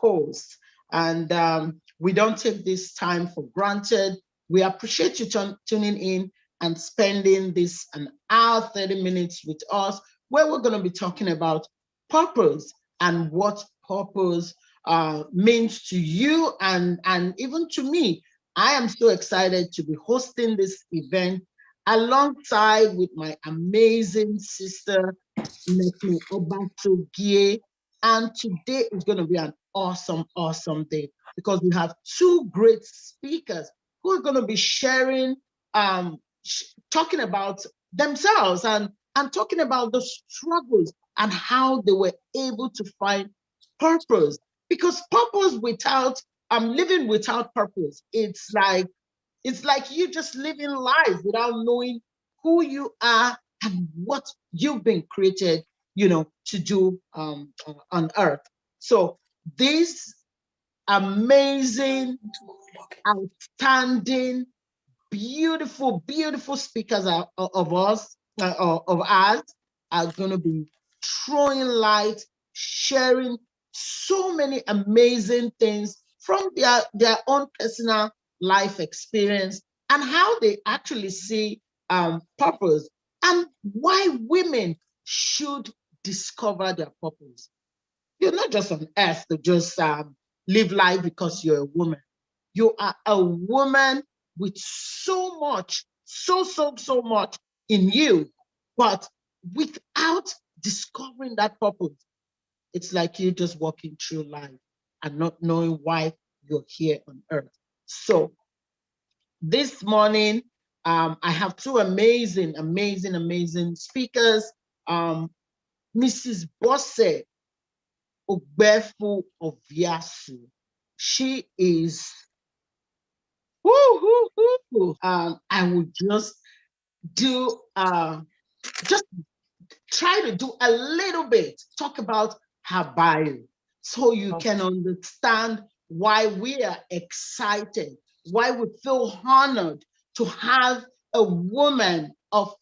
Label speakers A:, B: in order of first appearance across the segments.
A: host. And we don't take this time for granted. We appreciate you tuning in and spending this an hour, 30 minutes with us, where we're going to be talking about purpose and what purpose means to you and even to me. I am so excited to be hosting this event alongside with my amazing sister, Nekne Obatogie. And today is going to be an awesome, awesome day because we have two great speakers who are going to be sharing, talking about themselves and talking about the struggles and how they were able to find purpose. Because purpose without, living without purpose, it's like you just living life without knowing who you are and what you've been created, to do on earth. So these amazing, outstanding, beautiful, beautiful speakers of ours are going to be throwing light, sharing so many amazing things from their own personal life experience and how they actually see purpose and why women should discover their purpose. You're not just on earth to just live life because you're a woman. You are a woman with so much, so much in you, but without discovering that purpose, it's like you're just walking through life and not knowing why you're here on earth. So this morning, I have two amazing, amazing, amazing speakers. Mrs. Bosse Ogbefu of Yasu. She is, I would just try to do a little bit, talk about her bio so you can understand why we are excited, why we feel honored to have a woman of,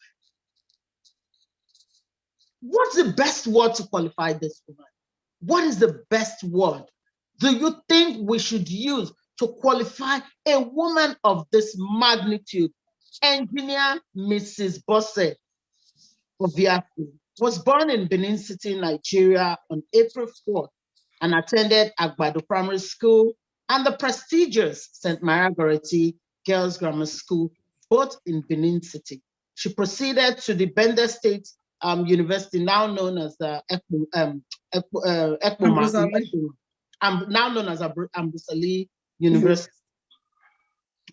A: what's the best word to qualify this woman? What is the best word do you think we should use to qualify a woman of this magnitude? Engineer Mrs. Bosse Oviaku was born in Benin City, Nigeria on April 4th and attended Agbado Primary School and the prestigious St. Maria Goretti Girls Grammar School, both in Benin City. She proceeded to the Bender State University, now known as the now known as Ambosali University.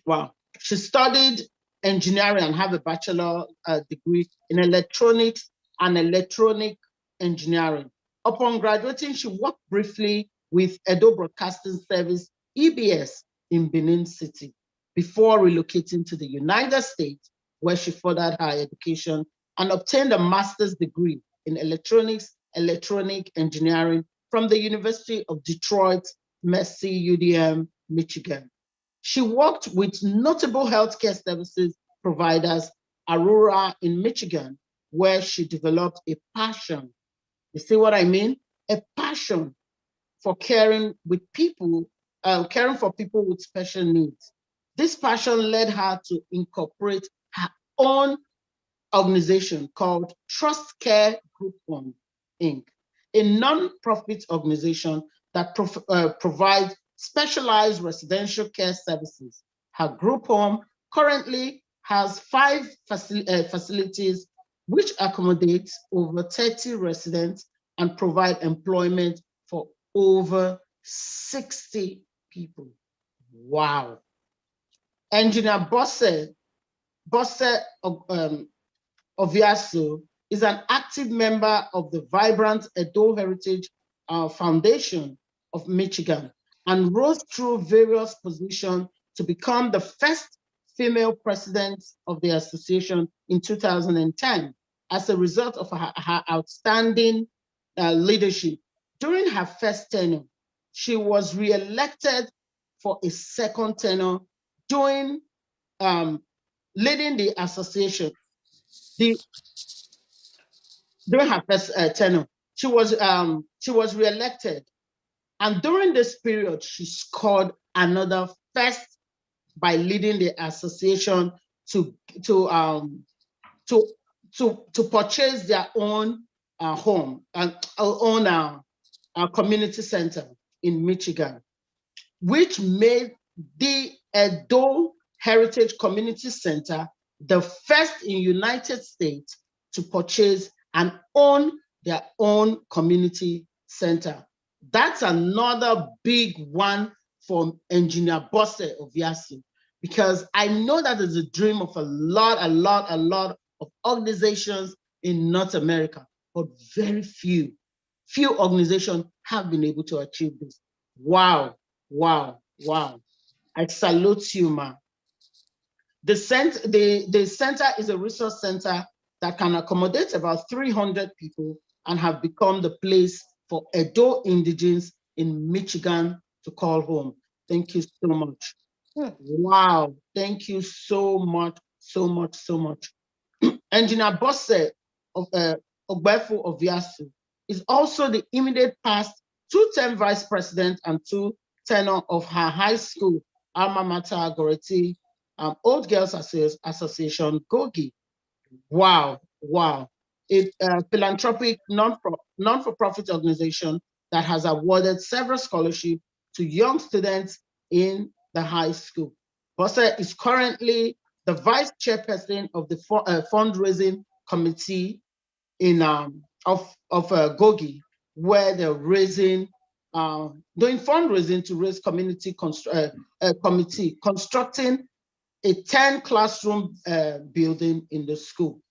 A: Wow. She studied engineering and have a bachelor degree in electronics and electronic engineering. Upon graduating, she worked briefly with Edo Broadcasting Service, EBS, in Benin City, before relocating to the United States, where she furthered her education and obtained a master's degree in electronic engineering from the University of Detroit, Mercy, UDM, Michigan. She worked with notable healthcare services providers, Aurora in Michigan, where she developed a passion. You see what I mean? A passion for caring with people, caring for people with special needs. This passion led her to incorporate her own organization called Trust Care Group Home, Inc., a non-profit organization that provides specialized residential care services. Her group home currently has 5 facilities which accommodates over 30 residents and provide employment for over 60 people. Wow. Engineer Bosse Oviasu is an active member of the vibrant Edo Heritage Foundation of Michigan and rose through various positions to become the first female president of the association in 2010 as a result of her outstanding leadership. During her first tenure, she was re-elected for a second tenure, leading the association. During her first tenure, she was re-elected And during this period, she scored another first by leading the association to purchase their own home and own community center in Michigan, which made the Edo Heritage Community Center the first in United States to purchase and own their own community center. That's another big one for Engineer Bosse of Yasu, because I know that is a dream of a lot of organizations in North America, but very few organizations have been able to achieve this. Wow, wow, wow. I salute you, ma. The center is a resource center that can accommodate about 300 people and have become the place for Edo indigenes in Michigan to call home. Thank you so much. Wow, thank you so much, so much, so much. Engineer Bosse of Ogbefu of Yasu is also the immediate past two-term vice president and two-tenor of her high school alma mater, Goreti Old Girls Association, GOGI. Wow, wow. A philanthropic non-for-profit organization that has awarded several scholarships to young students in the high school. Bosse is currently the vice chairperson of the fundraising committee in of GOGI, where they're doing fundraising to raise community committee constructing a 10 classroom building in the school.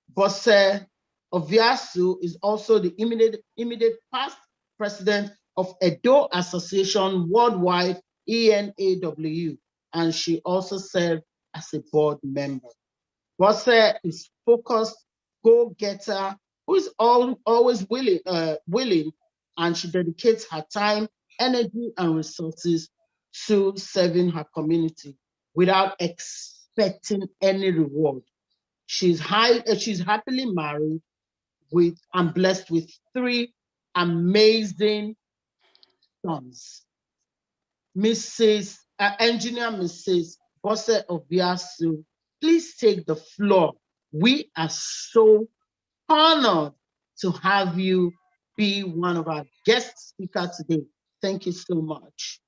A: Bosse of Yasu is also the immediate past president of Edo Association Worldwide, ENAW, and she also served as a board member. Bosse is focused, go-getter, who is always willing, and she dedicates her time, energy, and resources to serving her community without expecting any reward. She's happily married and blessed with 3 amazing sons. Engineer Mrs. Bosse of Yasu, please take the floor. We are so honored to have you be one of our guest speakers today. Thank you so much.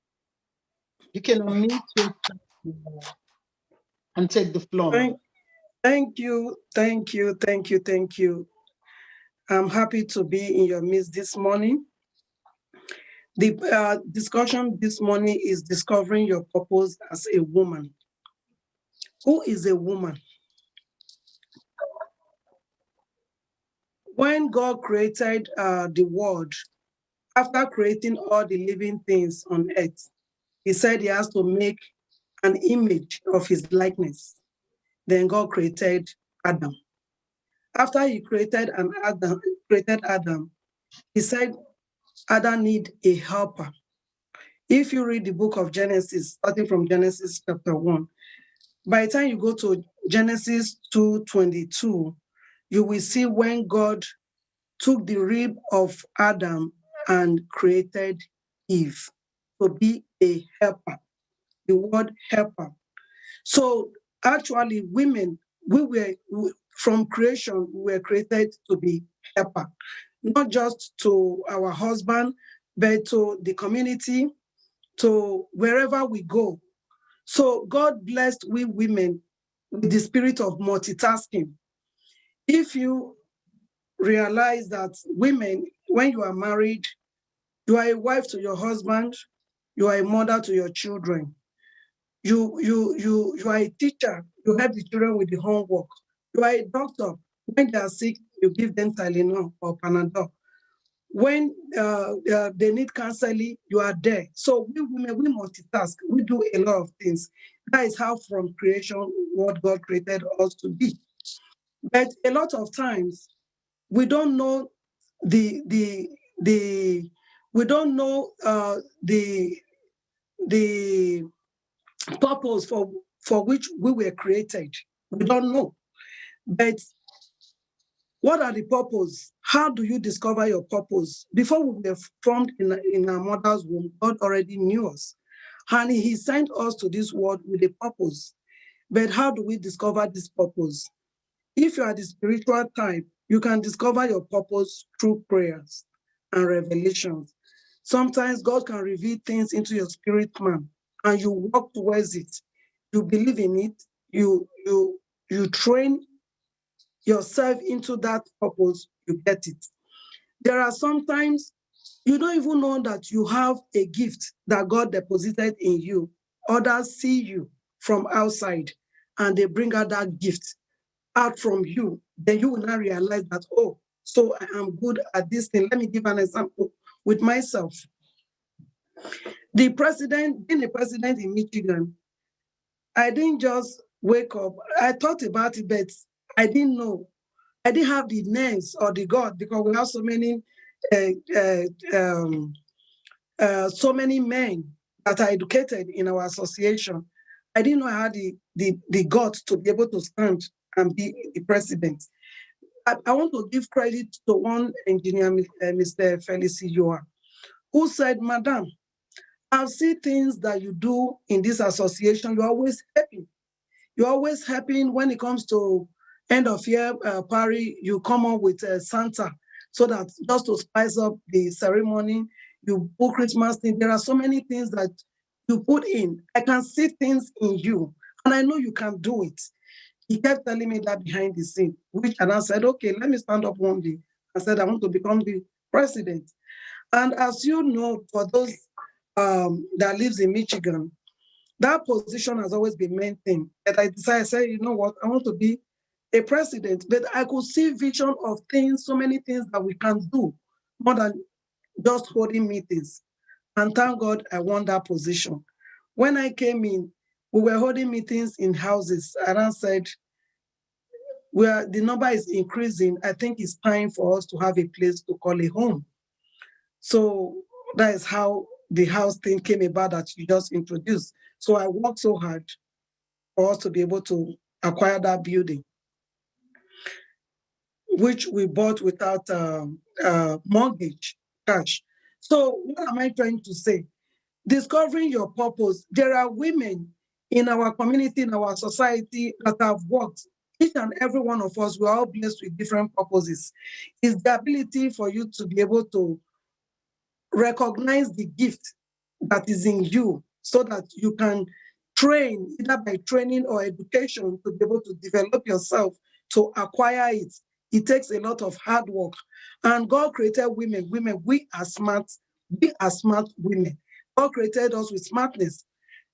A: You can unmute yourself and take the floor.
B: Thank you. I'm happy to be in your midst this morning. The discussion this morning is discovering your purpose as a woman. Who is a woman? When God created the world, after creating all the living things on earth, he said he has to make an image of his likeness. Then God created Adam. After he created Adam, he said Adam need a helper. If you read the book of Genesis, starting from Genesis chapter 1, by the time you go to Genesis 2:22, you will see when God took the rib of Adam and created Eve to be a helper, the word helper. So actually, women, from creation, we were created to be helper, not just to our husband, but to the community, to wherever we go. So God blessed we women with the spirit of multitasking. If you realize that women, when you are married, you are a wife to your husband, you are a mother to your children. You are a teacher, you help the children with the homework. You are a doctor. When they are sick, you give them Tylenol or Panadol. When they need counseling, you are there. So we women, we multitask. We do a lot of things. That is how from creation, what God created us to be. But a lot of times, we don't know the purpose for which we were created. We don't know. But What are the purpose? How do you discover your purpose? Before we were formed in our mother's womb, God already knew us. And he sent us to this world with a purpose. But how do we discover this purpose? If you are the spiritual type, you can discover your purpose through prayers and revelations. Sometimes God can reveal things into your spirit man, and you walk towards it. You believe in it. You train yourself into that purpose. You get it. There are sometimes you don't even know that you have a gift that God deposited in you. Others see you from outside, and they bring out that gift out from you. Then you will not realize that, oh, so I am good at this thing. Let me give an example with myself. Being a president in Michigan, I didn't just wake up. I thought about it, but I didn't know. I didn't have the names or the God, because we have so many men that are educated in our association. I didn't know I had the guts to be able to stand and be the president. I want to give credit to one engineer, Mr. Felici Yoa, who said, Madam, I've seen things that you do in this association. You're always happy. You're always happy when it comes to end of year party. You come up with Santa, so that just to spice up the ceremony. You put Christmas thing. There are so many things that you put in. I can see things in you, and I know you can do it. He kept telling me that behind the scene, and I said, okay, let me stand up one day. I said, I want to become the president. And as you know, for those that lives in Michigan, that position has always been main thing. But I decided, I said, you know what, I want to be a president. But I could see vision of things, so many things that we can do, more than just holding meetings. And thank God I won that position. When I came in, we were holding meetings in houses, and I said, where the number is increasing, I think it's time for us to have a place to call a home. So that is how the house thing came about that you just introduced. So I worked so hard for us to be able to acquire that building, which we bought without mortgage, cash. So what am I trying to say? Discovering your purpose. There are women in our community, in our society that have worked. Each and every one of us, we're all blessed with different purposes. It's the ability for you to be able to recognize the gift that is in you, so that you can train, either by training or education, to be able to develop yourself, to acquire it. It takes a lot of hard work. And God created women. We are smart. We are smart women. God created us with smartness,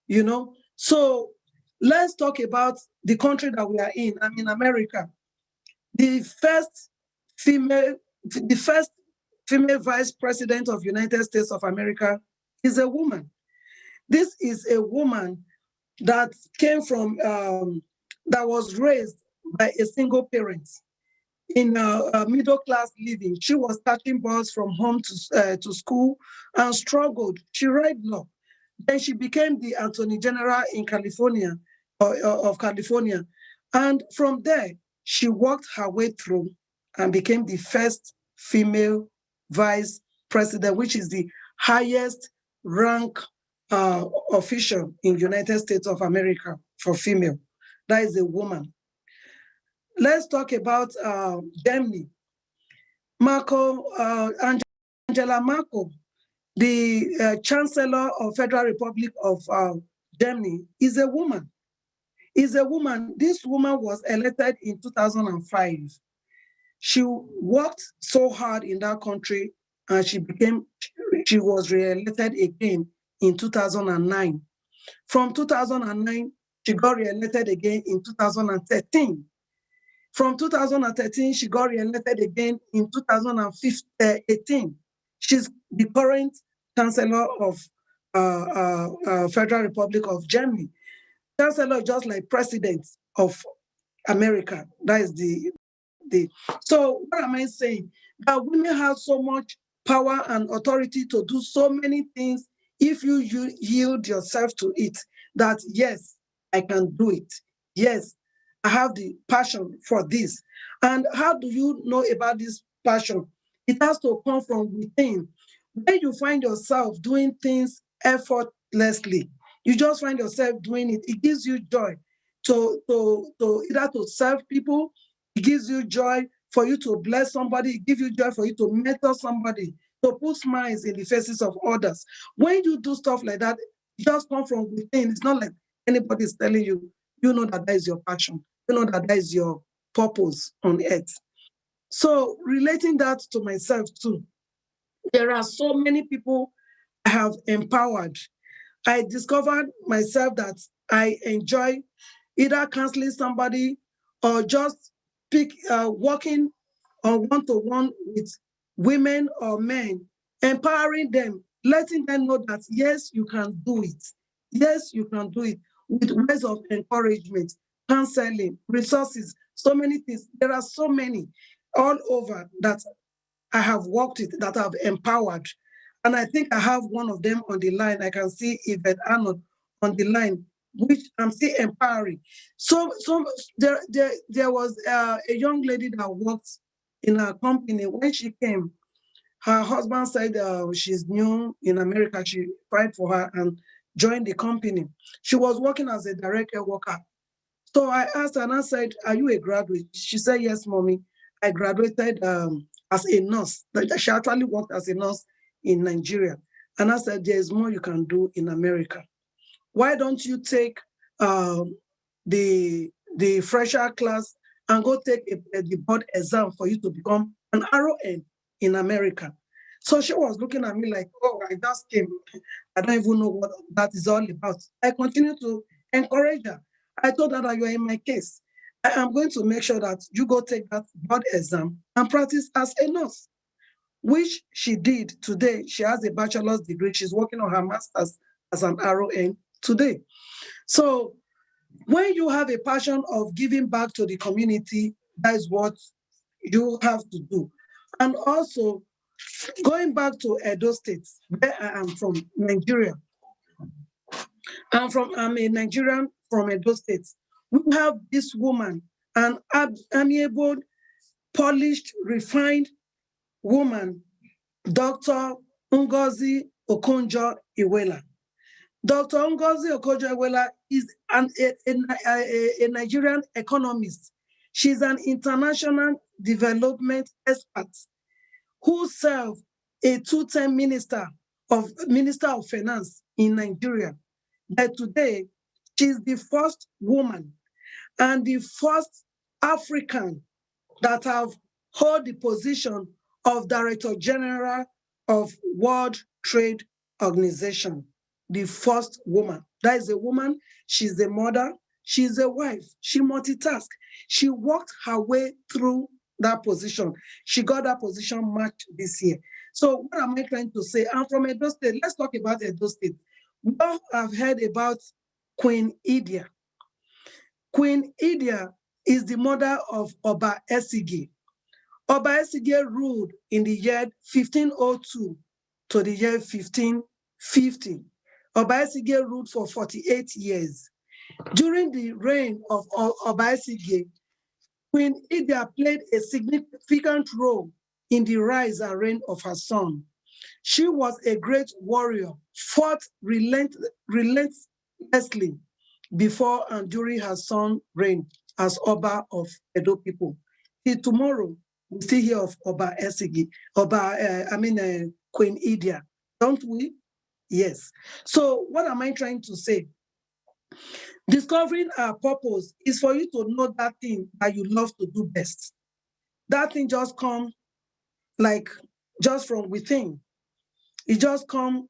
B: you know. So let's talk about the country that we are in. I'm in America. The first female, the first female vice president of United States of America is a woman. This is a woman that came from, that was raised by a single parent in a middle class living. She was catching bus from home to school and struggled. She read law. Then she became the Attorney General in California, of California. And from there, she worked her way through and became the first female vice president, which is the highest rank official in United States of America for female. That is a woman. Let's talk about Germany. Angela Merkel, the Chancellor of Federal Republic of Germany, is a woman. This woman was elected in 2005. She worked so hard in that country, and she was re-elected again in 2009. From 2009, she got re-elected again in 2013. From 2013, she got re-elected again in 2018. She's the current Chancellor of Federal Republic of Germany. Chancellor, just like President of America. That is the. So what am I saying? That women have so much power and authority to do so many things if you yield yourself to it. That yes, I can do it. Yes, I have the passion for this. And how do you know about this passion? It has to come from within. When you find yourself doing things effortlessly, you just find yourself doing it. It gives you joy to either to serve people. It gives you joy for you to bless somebody. It gives you joy for you to mentor somebody, to put smiles in the faces of others. When you do stuff like that, it just comes from within. It's not like anybody is telling you. You know that is your passion. You know that is your purpose on earth. So relating that to myself too, there are so many people I have empowered. I discovered myself that I enjoy either counseling somebody or just working on one-to-one with women or men, empowering them, letting them know that yes, you can do it. Yes, you can do it with words of encouragement, counseling, resources, so many things. There are so many all over that I have worked with, that I've empowered. And I think I have one of them on the line. I can see Yvette Arnold on the line, which I'm still empowering. So there was a young lady that worked in our company. When she came, her husband said she's new in America. She applied for her and joined the company. She was working as a direct care worker. So I asked her and I said, "Are you a graduate?" She said, "Yes, mommy. I graduated as a nurse." She actually worked as a nurse in Nigeria. And I said, "There's more you can do in America. Why don't you take the fresher class and go take the board exam for you to become an RON in America?" So she was looking at me like, "Oh, I just came. I don't even know what that is all about." I continue to encourage her. I told her that you are in my case. I am going to make sure that you go take that board exam and practice as a nurse, which she did today. She has a bachelor's degree. She's working on her master's as an RON today. So when you have a passion of giving back to the community, that is what you have to do. And also, going back to Edo State, where I am from, Nigeria. I'm a Nigerian from Edo State. We have this woman, an amiable, polished, refined woman, Dr. Ngozi Okonjo-Iweala. Dr. Ngozi Okonjo-Iweala is a Nigerian economist. She's an international development expert who served a two-term Minister of Finance in Nigeria. But today, she's the first woman and the first African that have held the position of Director General of World Trade Organization. The first woman. That is a woman. She's a mother. She's a wife. She multitasks. She worked her way through that position. She got that position March this year. So what am I trying to say? I'm from Edo State. Let's talk about Edo State. We all have heard about Queen Idia. Queen Idia is the mother of Oba Esige. Oba Esige ruled in the year 1502 to the year 1550. Oba Esige ruled for 48 years. During the reign of Oba Esige, Queen Idia played a significant role in the rise and reign of her son. She was a great warrior, fought relentlessly before and during her son's reign as Oba of Edo people. Till tomorrow, we still hear of Oba Esigi, Queen Idia, don't we? Yes. So what am I trying to say? Discovering our purpose is for you to know that thing that you love to do best. That thing just comes like just from within. It just comes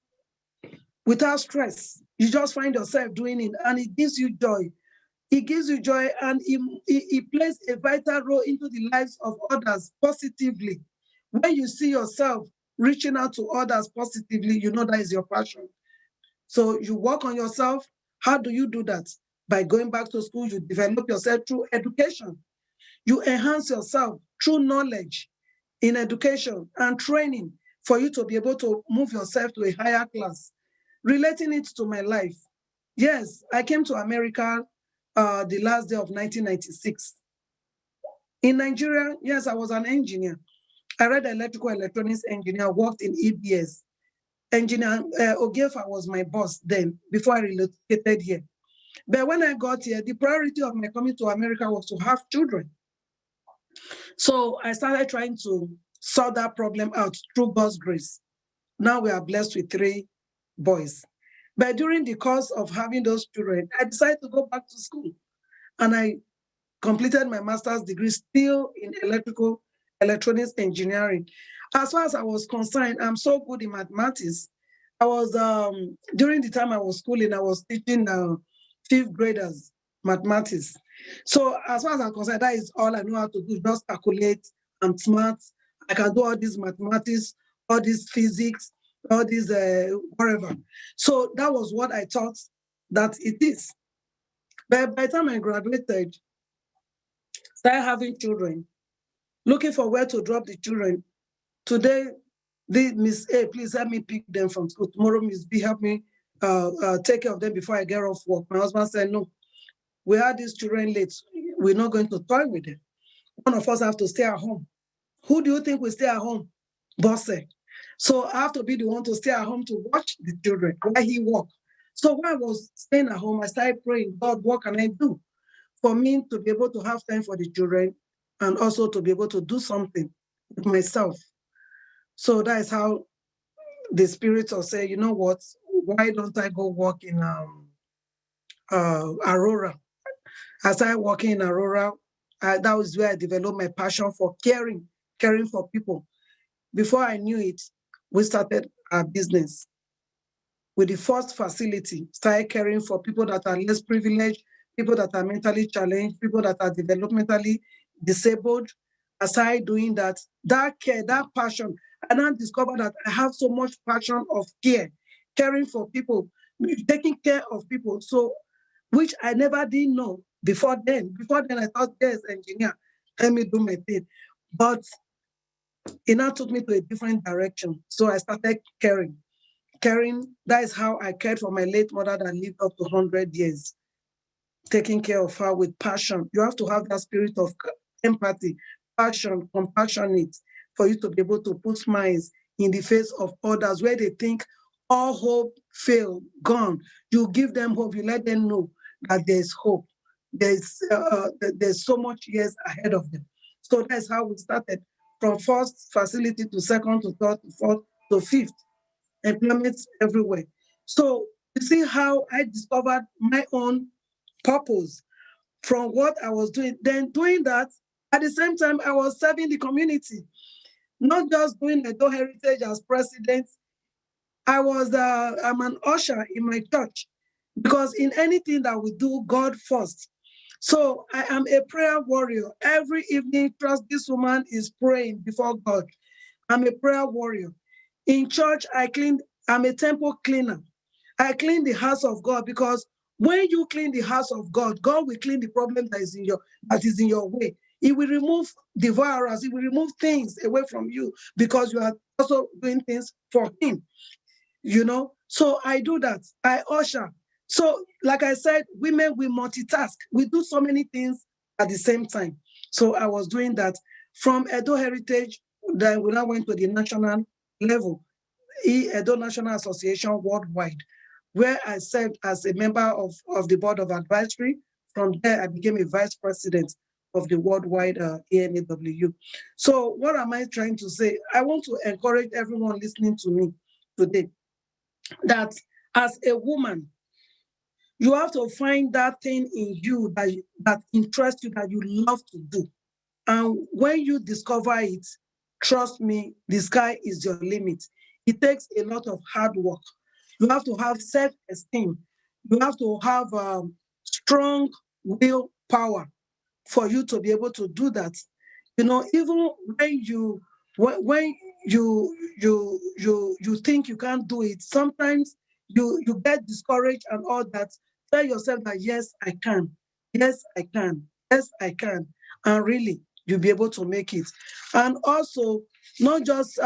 B: without stress. You just find yourself doing it and it gives you joy. It gives you joy and it plays a vital role into the lives of others positively. When you see yourself reaching out to others positively, you know that is your passion. So you work on yourself. How do you do that? By going back to school, you develop yourself through education. You enhance yourself through knowledge in education and training for you to be able to move yourself to a higher class. Relating it to my life. Yes, I came to America the last day of 1996. In Nigeria, yes, I was an engineer. I read electrical electronics engineer, worked in EBS. Engineer Ogefa was my boss then, before I relocated here. But when I got here, the priority of my coming to America was to have children. So I started trying to sort that problem out through God's grace. Now we are blessed with 3 boys. But during the course of having those children, I decided to go back to school. And I completed my master's degree still in electrical electronics engineering. As far as I was concerned, I'm so good in mathematics. I was, during the time I was schooling, I was teaching 5th graders mathematics. So as far as I'm concerned, that is all I know how to do, just calculate. I'm smart. I can do all these mathematics, all this physics, all this whatever. So that was what I thought that it is. But by the time I graduated, started having children, looking for where to drop the children. Today, the Miss A, please help me pick them from school. Tomorrow, Miss B, help me take care of them before I get off work. My husband said, no, we had these children late. We're not going to toy with them. One of us have to stay at home. Who do you think will stay at home? Bosse. So I have to be the one to stay at home to watch the children while he work. So while I was staying at home, I started praying, God, what can I do for me to be able to have time for the children and also to be able to do something with myself? So that is how the Spirit will say, you know what, why don't I go work in Aurora? I started working in Aurora. That was where I developed my passion for caring for people. Before I knew it, we started our business with the first facility, started caring for people that are less privileged, people that are mentally challenged, people that are developmentally disabled. Aside doing that, that care, that passion, I now discovered that I have so much passion of care, caring for people, taking care of people. So, which I never did know before then. Before then, I thought, yes, engineer, let me do my thing. But it now took me to a different direction. So I started caring. Caring, that is how I cared for my late mother that lived up to 100 years. Taking care of her with passion. You have to have that spirit of empathy, passion, compassionate, for you to be able to put smiles in the face of others where they think all hope failed, gone. You give them hope, you let them know that there's hope. There's so much years ahead of them. So that's how we started, from first facility to second to third to fourth to fifth, employment everywhere. So you see how I discovered my own purpose from what I was doing. Then doing that, at the same time, I was serving the community, not just doing Edo Heritage as president. I'm an usher in my church, because in anything that we do, God first. So I am a prayer warrior. Every evening, trust this woman is praying before God. I'm a prayer warrior. In church, I'm a temple cleaner. I clean the house of God, because when you clean the house of God, God will clean the problem that is in your way. He will remove the virus. He will remove things away from you, because you are also doing things for him. So I do that. I usher. So like I said, women, we multitask. We do so many things at the same time. So I was doing that from Edo Heritage. Then we now went to the national level, Edo National Association Worldwide, where I served as a member of the board of advisory. From there, I became a vice president of the worldwide ANAW. So what am I trying to say? I want to encourage everyone listening to me today that as a woman, you have to find that thing in you that interests you, that you love to do. And when you discover it, trust me, the sky is your limit. It takes a lot of hard work. You have to have self-esteem. You have to have strong willpower for you to be able to do that. Even when you think you can't do it, sometimes you get discouraged and all that. Tell yourself that yes, I can. Yes, I can. Yes, I can. And really, you'll be able to make it. And also, not just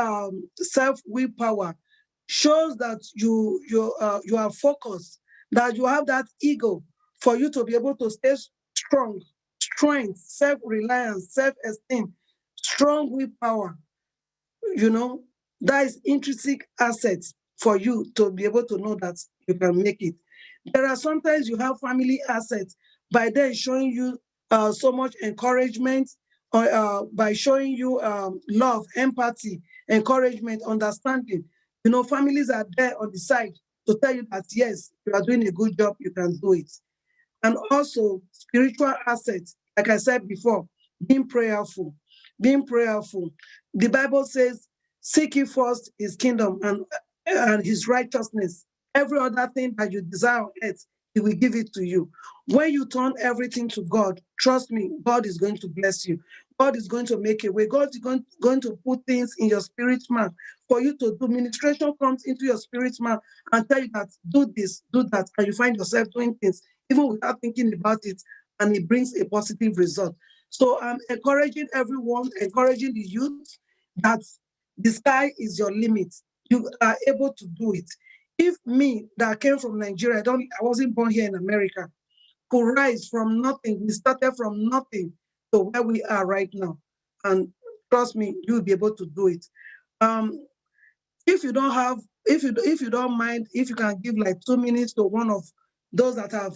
B: self willpower, shows that you are focused, that you have that ego for you to be able to stay strong, strength, self-reliance, self-esteem, strong willpower, that is intrinsic assets for you to be able to know that you can make it. There are sometimes you have family assets by then showing you so much encouragement, by showing you love, empathy, encouragement, understanding. Families are there on the side to tell you that, yes, you are doing a good job, you can do it. And also spiritual assets, like I said before, being prayerful, being prayerful. The Bible says, seek ye first his kingdom and his righteousness. Every other thing that you desire on earth, he will give it to you. When you turn everything to God, trust me, God is going to bless you. God is going to make a way. God is going to put things in your spirit man for you to do. Ministration comes into your spirit man and tell you that do this, do that, and you find yourself doing things even without thinking about it, and it brings a positive result. So I'm encouraging everyone, encouraging the youth, that the sky is your limit. You are able to do it. If me that came from Nigeria, I wasn't born here in America, could rise from nothing, we started from nothing to where we are right now. And trust me, you'll be able to do it. If you don't mind, if you can give like 2 minutes to one of those that have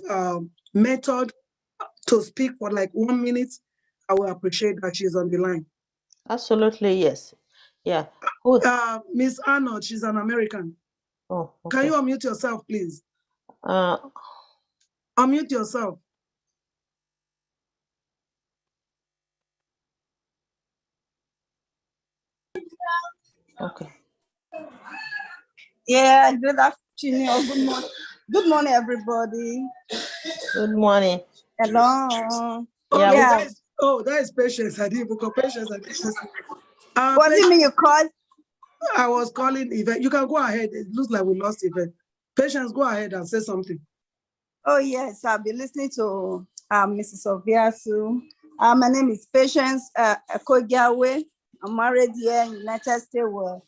B: mentored to speak for like 1 minute, I will appreciate that she's on the line.
C: Absolutely, yes. Yeah.
B: Miss Arnold, she's an American.
C: Oh, okay.
B: Can you unmute yourself, please? Unmute yourself.
C: Okay.
D: Yeah, good afternoon or good morning. Good morning, everybody.
C: Good morning.
D: Hello.
C: Yeah.
B: That is Patience. I didn't book Patience.
D: What do you mean you called?
B: I was calling Yvette. You can go ahead. It looks like we lost Yvette. Patience, go ahead and say something.
D: Oh, yes. I'll be listening to Mrs. Obiasu. My name is Patience Kogiawe. I'm married here in the United States with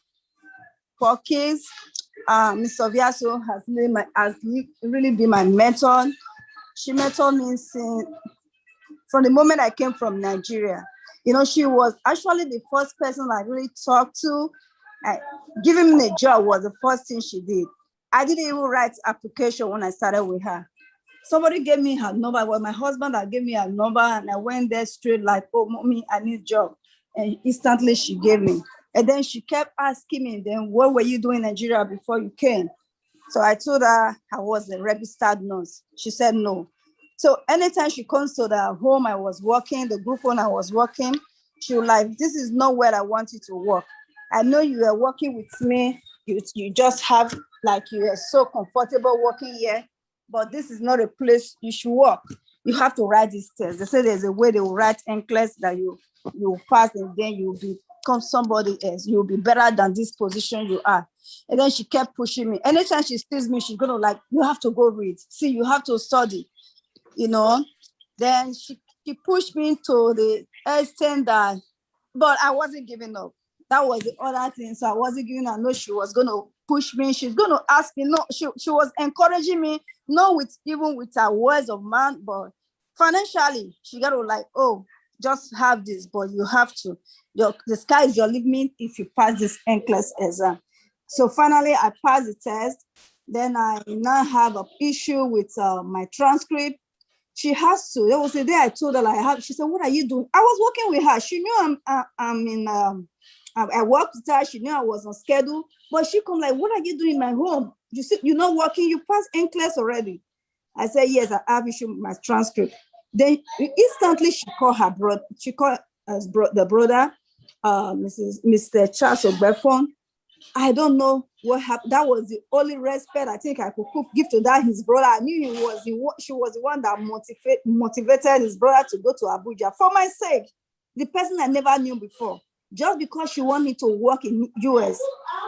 D: 4 kids. Ms. Obiasu has really been my mentor. She mentored me from the moment I came from Nigeria. She was actually the first person I really talked to. Giving me a job was the first thing she did. I didn't even write application when I started with her. Somebody gave me her number. Well, my husband that gave me her number, and I went there straight like, oh, mommy, I need a job. And instantly she gave me. And then she kept asking me, then what were you doing in Nigeria before you came? So I told her I was a registered nurse. She said no. So anytime she comes to the home I was working, the group home I was working, she was like, this is not where I want you to work. I know you are working with me. You just have, like, you are so comfortable working here, but this is not a place you should work. You have to write this test. They say there's a way they will write NCLEX that you pass, and then you'll become somebody else. You'll be better than this position you are. And then she kept pushing me. Anytime she sees me, she's gonna like, you have to go read. See, you have to study, Then she pushed me to the extent that, but I wasn't giving up. That was the other thing. So I wasn't giving up. No, she was gonna push me. She's gonna ask me. No, she was encouraging me, not even with her words of man, but financially, she got to like, oh, just have this, but you have to. The sky is your limit if you pass this NCLEX exam. So finally, I passed the test. Then I now have an issue with my transcript. She has to. There was a day I told her, like, she said, what are you doing? I was working with her. She knew I worked with her. She knew I was on schedule. But she come like, what are you doing in my home? You see, you're not working. You passed NCLEX already. I said, yes, I have issue with my transcript. Then instantly she called her brother. She called the brother, Mr. Charles Ogbefon. I don't know what happened. That was the only respect I think I could give to that his brother. I knew she was the one that motivated his brother to go to Abuja for my sake. The person I never knew before. Just because she wanted me to work in US,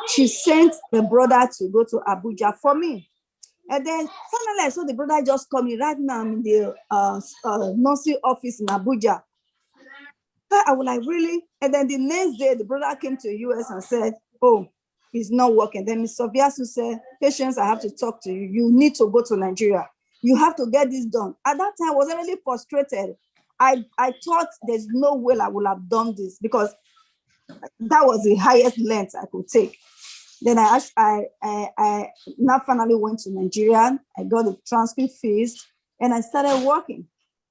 D: she sent the brother to go to Abuja for me. And then finally I saw the brother just coming right now in the nursing office in Abuja. I was like, really? And then the next day, the brother came to US and said, oh, it's not working. Then Mr. Obiasu said, Patience, I have to talk to you. You need to go to Nigeria. You have to get this done. At that time, I was really frustrated. I thought there's no way I would have done this because that was the highest length I could take. Then I now finally went to Nigeria. I got the transcript fees and I started working.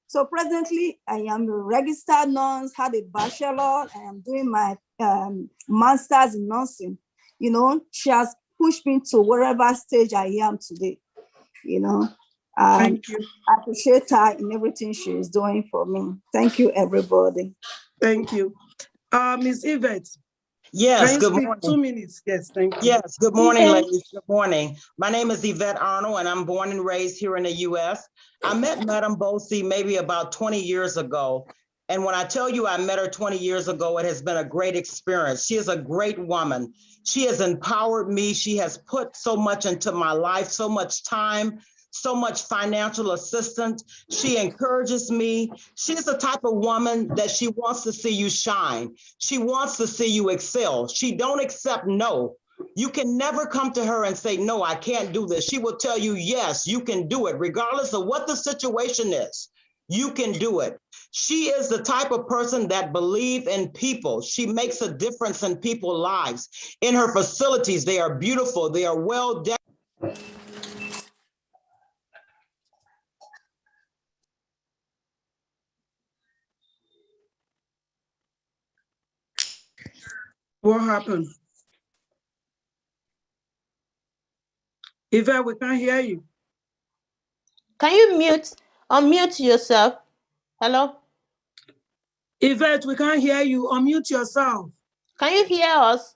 D: So presently, I am a registered nurse, had a bachelor. I am doing my master's in nursing. You know, she has pushed me to wherever stage I am today. You know,
B: Thank you.
D: I appreciate her in everything she is doing for me. Thank you, everybody.
B: Thank you. Ms. Yvette.
E: Yes,
B: Can you
E: good
B: speak
E: morning.
B: 2 minutes? Yes, thank you.
E: Yes, good morning, ladies. Good morning. My name is Yvette Arnold, and I'm born and raised here in the U.S. I met Madame Bosse maybe about 20 years ago. And when I tell you I met her 20 years ago, it has been a great experience. She is a great woman. She has empowered me. She has put so much into my life, so much time, so much financial assistance. She encourages me. She's the type of woman that she wants to see you shine. She wants to see you excel. She don't accept no. You can never come to her and say, no, I can't do this. She will tell you, yes, you can do it, regardless of what the situation is. You can do it. She is the type of person that believes in people. She makes a difference in people's lives. In her facilities, they are beautiful. They are well decorated.
B: What happened? Yvette, we can't hear you.
C: Can you unmute yourself? Hello?
B: Yvette, we can't hear you. Unmute yourself.
C: Can you hear us?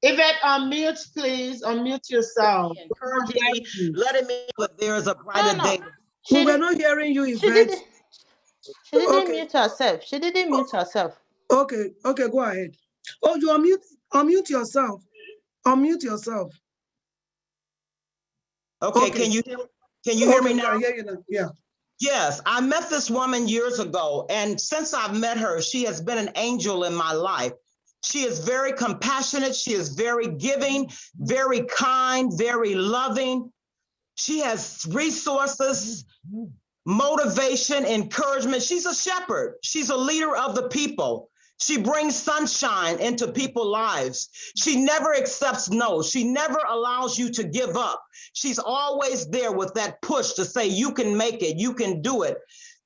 A: Yvette, unmute, please. Unmute yourself.
E: Encouraging me, letting me know that there is a brighter day.
B: We were not hearing you, Yvette.
C: She didn't mute herself. She didn't mute herself.
B: Okay, go ahead. Oh, you unmute yourself. Unmute yourself.
E: Okay. Can you hear me now?
B: I hear you now. Yeah.
E: Yes, I met this woman years ago, and since I've met her, she has been an angel in my life. She is very compassionate. She is very giving, very kind, very loving. She has resources, motivation, encouragement. She's a shepherd. She's a leader of the people. She brings sunshine into people's lives. She never accepts no. She never allows you to give up. She's always there with that push to say, you can make it, you can do it.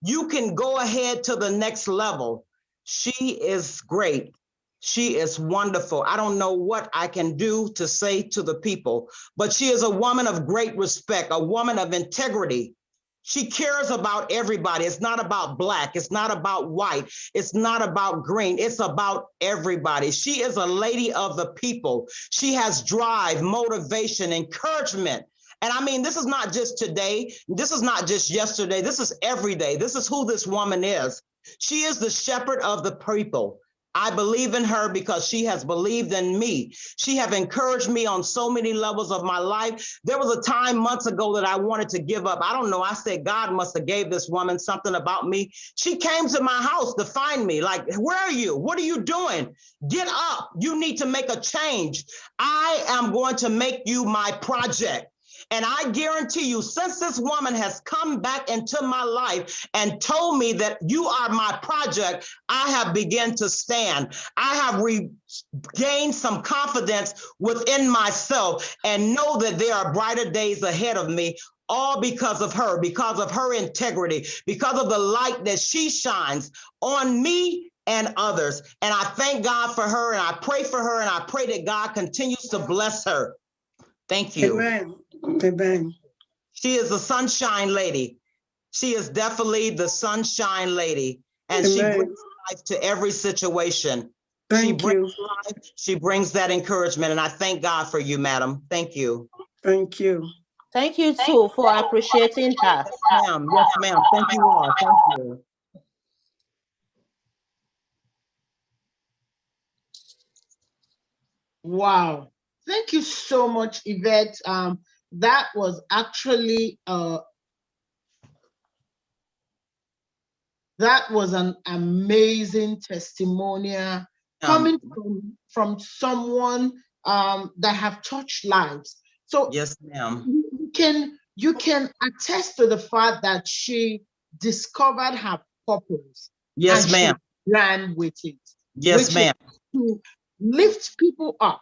E: You can go ahead to the next level. She is great. She is wonderful. I don't know what I can do to say to the people, but she is a woman of great respect, a woman of integrity. She cares about everybody. It's not about Black. It's not about white. It's not about green. It's about everybody. She is a lady of the people. She has drive, motivation, encouragement. And I mean, this is not just today. This is not just yesterday. This is every day. This is who this woman is. She is the shepherd of the people. I believe in her because she has believed in me. She have encouraged me on so many levels of my life. There was a time months ago that I wanted to give up. I don't know. I said, God must have gave this woman something about me. She came to my house to find me. Like, where are you? What are you doing? Get up. You need to make a change. I am going to make you my project. And I guarantee you, since this woman has come back into my life and told me that you are my project, I have begun to stand. I have regained some confidence within myself and know that there are brighter days ahead of me, all because of her integrity, because of the light that she shines on me and others. And I thank God for her, and I pray for her, and I pray that God continues to bless her. Thank you.
B: Amen. Amen.
E: She is a sunshine lady. She is definitely the sunshine lady. And
B: Amen.
E: She brings life to every situation.
B: Thank you.
E: Life, she brings that encouragement. And I thank God for you, madam. Thank you.
B: Thank you.
C: Thank you too for appreciating her.
E: Yes, ma'am. Yes, ma'am. Thank you all. Thank you.
A: Wow. Thank you so much, Yvette. That was actually that was an amazing testimonial coming from someone that have touched lives. So
E: yes, ma'am.
A: you can attest to the fact that she discovered her purpose.
E: Yes,
A: and
E: ma'am.
A: She ran with it.
E: Yes, ma'am.
A: To lift people up.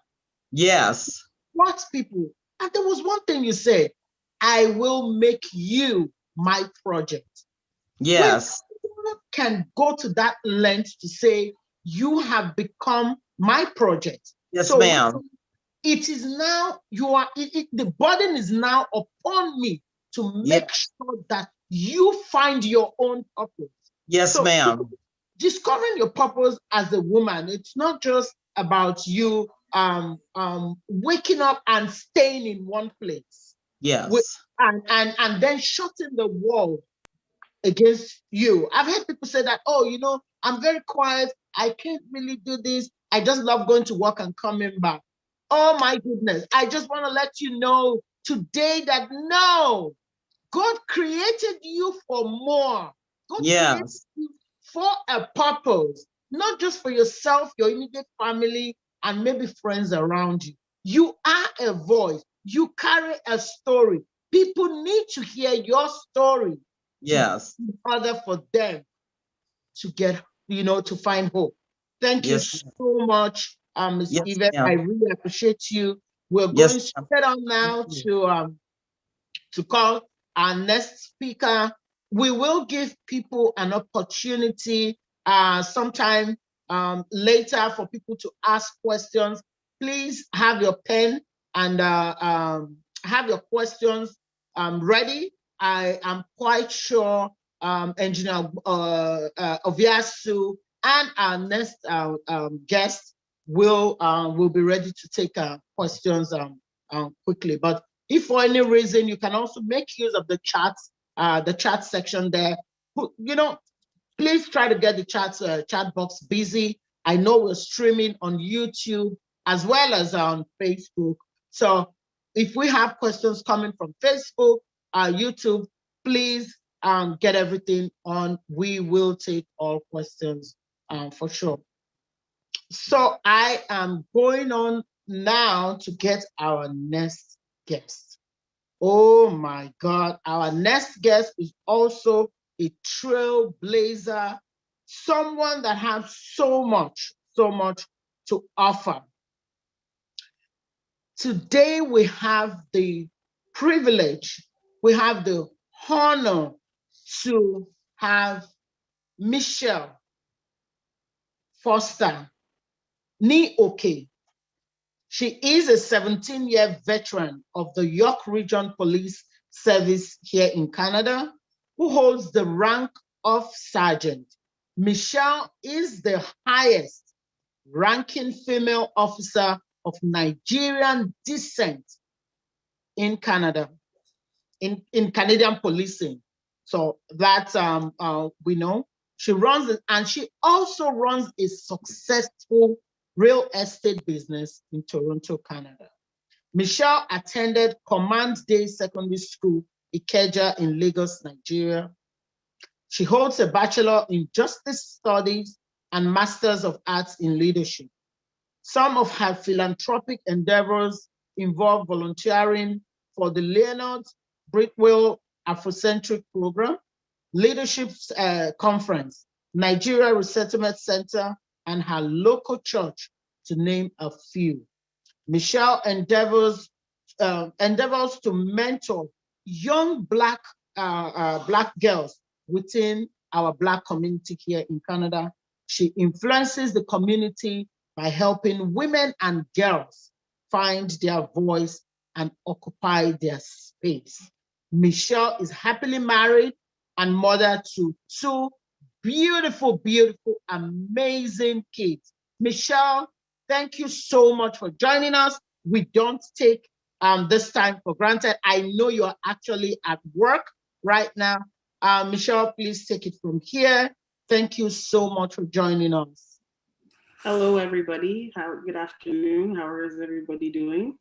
E: Yes.
A: What people? And there was one thing you said, I will make you my project.
E: Yes.
A: When can go to that length to say, you have become my project.
E: Yes, ma'am.
A: It is now, the burden is now upon me to make sure that you find your own purpose.
E: Yes, ma'am.
A: Discovering your purpose as a woman, it's not just about you waking up and staying in one place.
E: Yes.
A: And then shutting the world against you. I've heard people say that, oh, I'm very quiet. I can't really do this. I just love going to work and coming back. Oh my goodness. I just want to let you know today that no, God created you for more. God created you for a purpose, not just for yourself, your immediate family, and maybe friends around you. You are a voice. You carry a story. People need to hear your story.
E: Yes.
A: In order for them to get, to find hope. Thank you so much, Ms. Yvette. I really appreciate you. We're going straight on now to call our next speaker. We will give people an opportunity sometime later for people to ask questions. Please have your pen and have your questions ready. I am quite sure Engineer Oviasu and our next guest will be ready to take questions quickly. But if for any reason, you can also make use of the chat section there. Please try to get the chat box busy. I know we're streaming on YouTube as well as on Facebook. So if we have questions coming from Facebook, YouTube, please get everything on. We will take all questions for sure. So I am going on now to get our next guest. Oh my God, our next guest is also a trailblazer, someone that has so much to offer. Today we have the privilege, we have the honor to have Michelle Foster Ni-Oke. She is a 17-year veteran of the York Region Police Service here in Canada, who holds the rank of sergeant. Michelle is the highest ranking female officer of Nigerian descent in Canada, in Canadian policing. So that we know. She runs it, and she also runs a successful real estate business in Toronto, Canada. Michelle attended Command Day Secondary School, Ikeja in Lagos, Nigeria. She holds a Bachelor in Justice Studies and Masters of Arts in Leadership. Some of her philanthropic endeavors involve volunteering for the Leonard Britwell Afrocentric Program, Leadership Conference, Nigeria Resettlement Center, and her local church, to name a few. Michelle endeavors to mentor young Black girls within our Black community here in Canada. She influences the community by helping women and girls find their voice and occupy their space. Michelle is happily married and mother to two beautiful, amazing kids. Michelle, thank you so much for joining us. We don't take this time for granted. I know you're actually at work right now. Michelle, please take it from here. Thank you so much for joining us.
F: Hello, everybody. Good afternoon. How is everybody doing?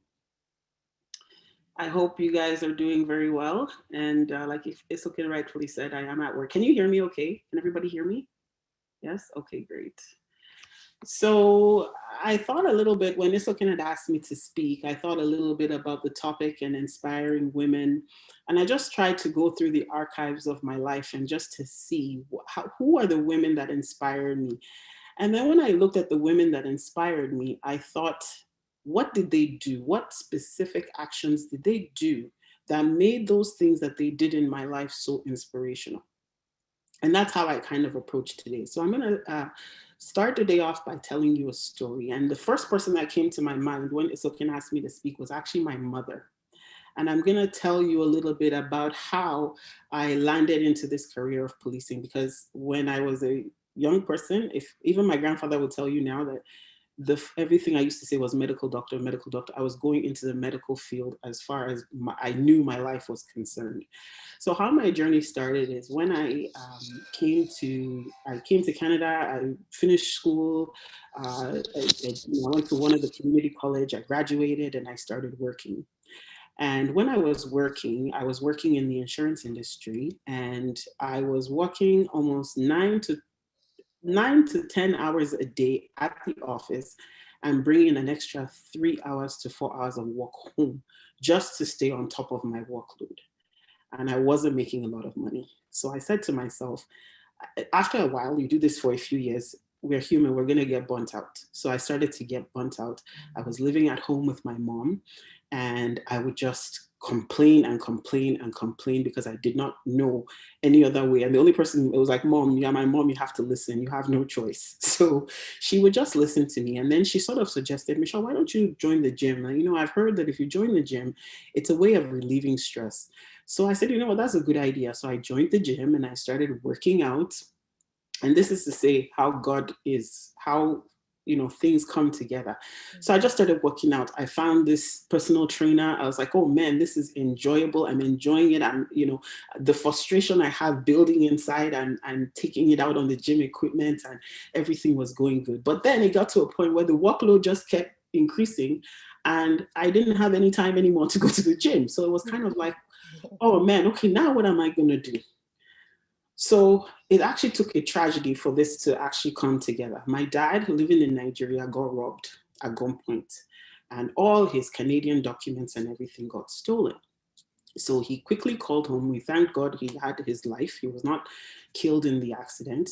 F: I hope you guys are doing very well. And like Isoke rightfully said, I am at work. Can you hear me okay? Can everybody hear me? Yes? Okay, great. So I thought a little bit, when Isokin had asked me to speak, I thought a little bit about the topic and inspiring women. And I just tried to go through the archives of my life and just to see who are the women that inspire me. And then when I looked at the women that inspired me, I thought, what did they do? What specific actions did they do that made those things that they did in my life so inspirational? And that's how I kind of approach today. So I'm going to start the day off by telling you a story. And the first person that came to my mind when Isokin asked me to speak was actually my mother. And I'm going to tell you a little bit about how I landed into this career of policing, because when I was a young person, if even my grandfather will tell you now that everything I used to say was medical doctor, medical doctor. I was going into the medical field as far as I knew my life was concerned. So how my journey started is when I came to Canada. I finished school. I went to one of the community college. I graduated and I started working. And when I was working in the insurance industry, and I was working almost 9 to 10 hours a day at the office and bringing an extra 3 hours to 4 hours of work home just to stay on top of my workload. And I wasn't making a lot of money. So I said to myself, after a while, you do this for a few years, we're human, we're going to get burnt out. So I started to get burnt out. I was living at home with my mom, and I would just complain and complain and complain because I did not know any other way. And the only person, it was like, Mom, you're my mom, you have to listen, you have no choice. So she would just listen to me. And then she sort of suggested, Michelle, why don't you join the gym? And, I've heard that if you join the gym, it's a way of relieving stress. So I said, you know what, that's a good idea. So I joined the gym and I started working out. And this is to say how God is, how things come together. So I just started working out. I found this personal trainer. I was like, oh man, this is enjoyable. I'm enjoying it. I'm, the frustration I have building inside and taking it out on the gym equipment, and everything was going good. But then it got to a point where the workload just kept increasing and I didn't have any time anymore to go to the gym. So it was kind of like, oh man, okay, now what am I going to do? So it actually took a tragedy for this to actually come together. My dad, living in Nigeria, got robbed at gunpoint, and all his Canadian documents and everything got stolen. So he quickly called home. We thank God he had his life. He was not killed in the accident,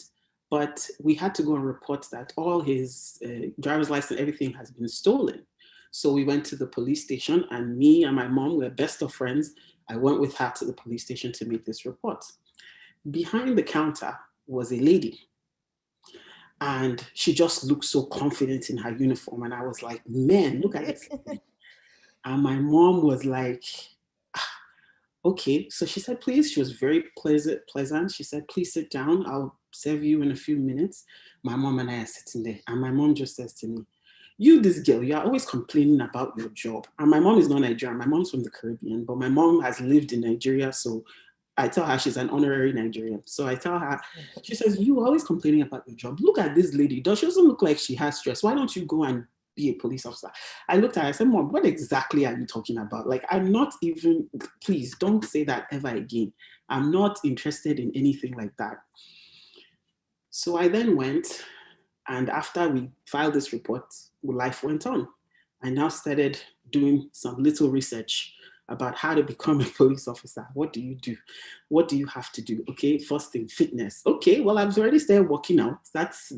F: but we had to go and report that all his driver's license, everything has been stolen. So we went to the police station, and me and my mom were best of friends. I went with her to the police station to make this report. Behind the counter was a lady, and she just looked so confident in her uniform. And I was like, man, look at this. And my mom was like, okay. So she said, please, she was very pleasant. She said, please sit down. I'll serve you in a few minutes. My mom and I are sitting there. And my mom just says to me, you, this girl, you are always complaining about your job. And my mom is not Nigerian. My mom's from the Caribbean, but my mom has lived in Nigeria. So I tell her she's an honorary Nigerian. So I tell her, she says, you are always complaining about your job. Look at this lady. She doesn't look like she has stress. Why don't you go and be a police officer? I looked at her, I said, Mom, what exactly are you talking about? Like, I'm not even, please don't say that ever again. I'm not interested in anything like that. So I then went, and after we filed this report, life went on. I now started doing some little research about how to become a police officer. What do you do? What do you have to do? Okay, first thing, fitness. Okay, well, I've already started working out. That's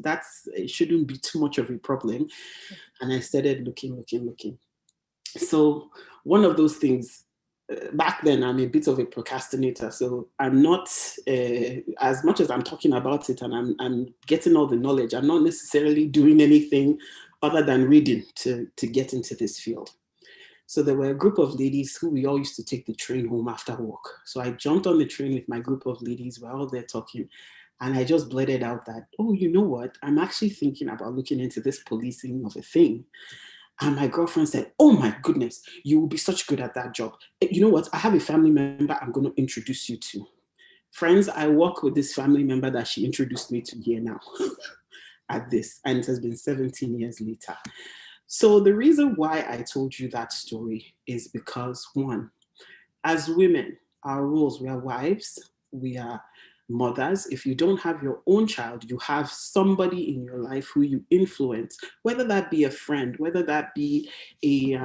F: it shouldn't be too much of a problem. And I started looking. So one of those things, back then, I'm a bit of a procrastinator. So I'm not, as much as I'm talking about it and I'm getting all the knowledge, I'm not necessarily doing anything other than reading to get into this field. So there were a group of ladies who we all used to take the train home after work. So I jumped on the train with my group of ladies. We're all there talking. And I just blurted out that, oh, you know what? I'm actually thinking about looking into this policing of a thing. And my girlfriend said, oh my goodness, you will be such good at that job. You know what? I have a family member I'm going to introduce you to. Friends, I work with this family member that she introduced me to here now at this. And it has been 17 years later. So the reason why I told you that story is because, one, as women, our roles, we are wives, we are mothers, if you don't have your own child, you have somebody in your life who you influence, whether that be a friend, whether that be a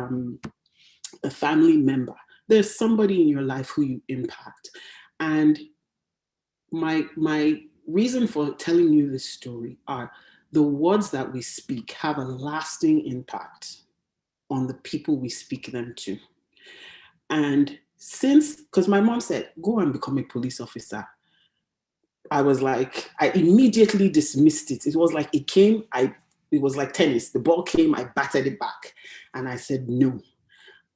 F: family member. There's somebody in your life who you impact. And my reason for telling you this story are the words that we speak have a lasting impact on the people we speak them to. And because my mom said, go and become a police officer, I was like, I immediately dismissed it. It was like it came, it was like tennis. The ball came, I batted it back. And I said, no.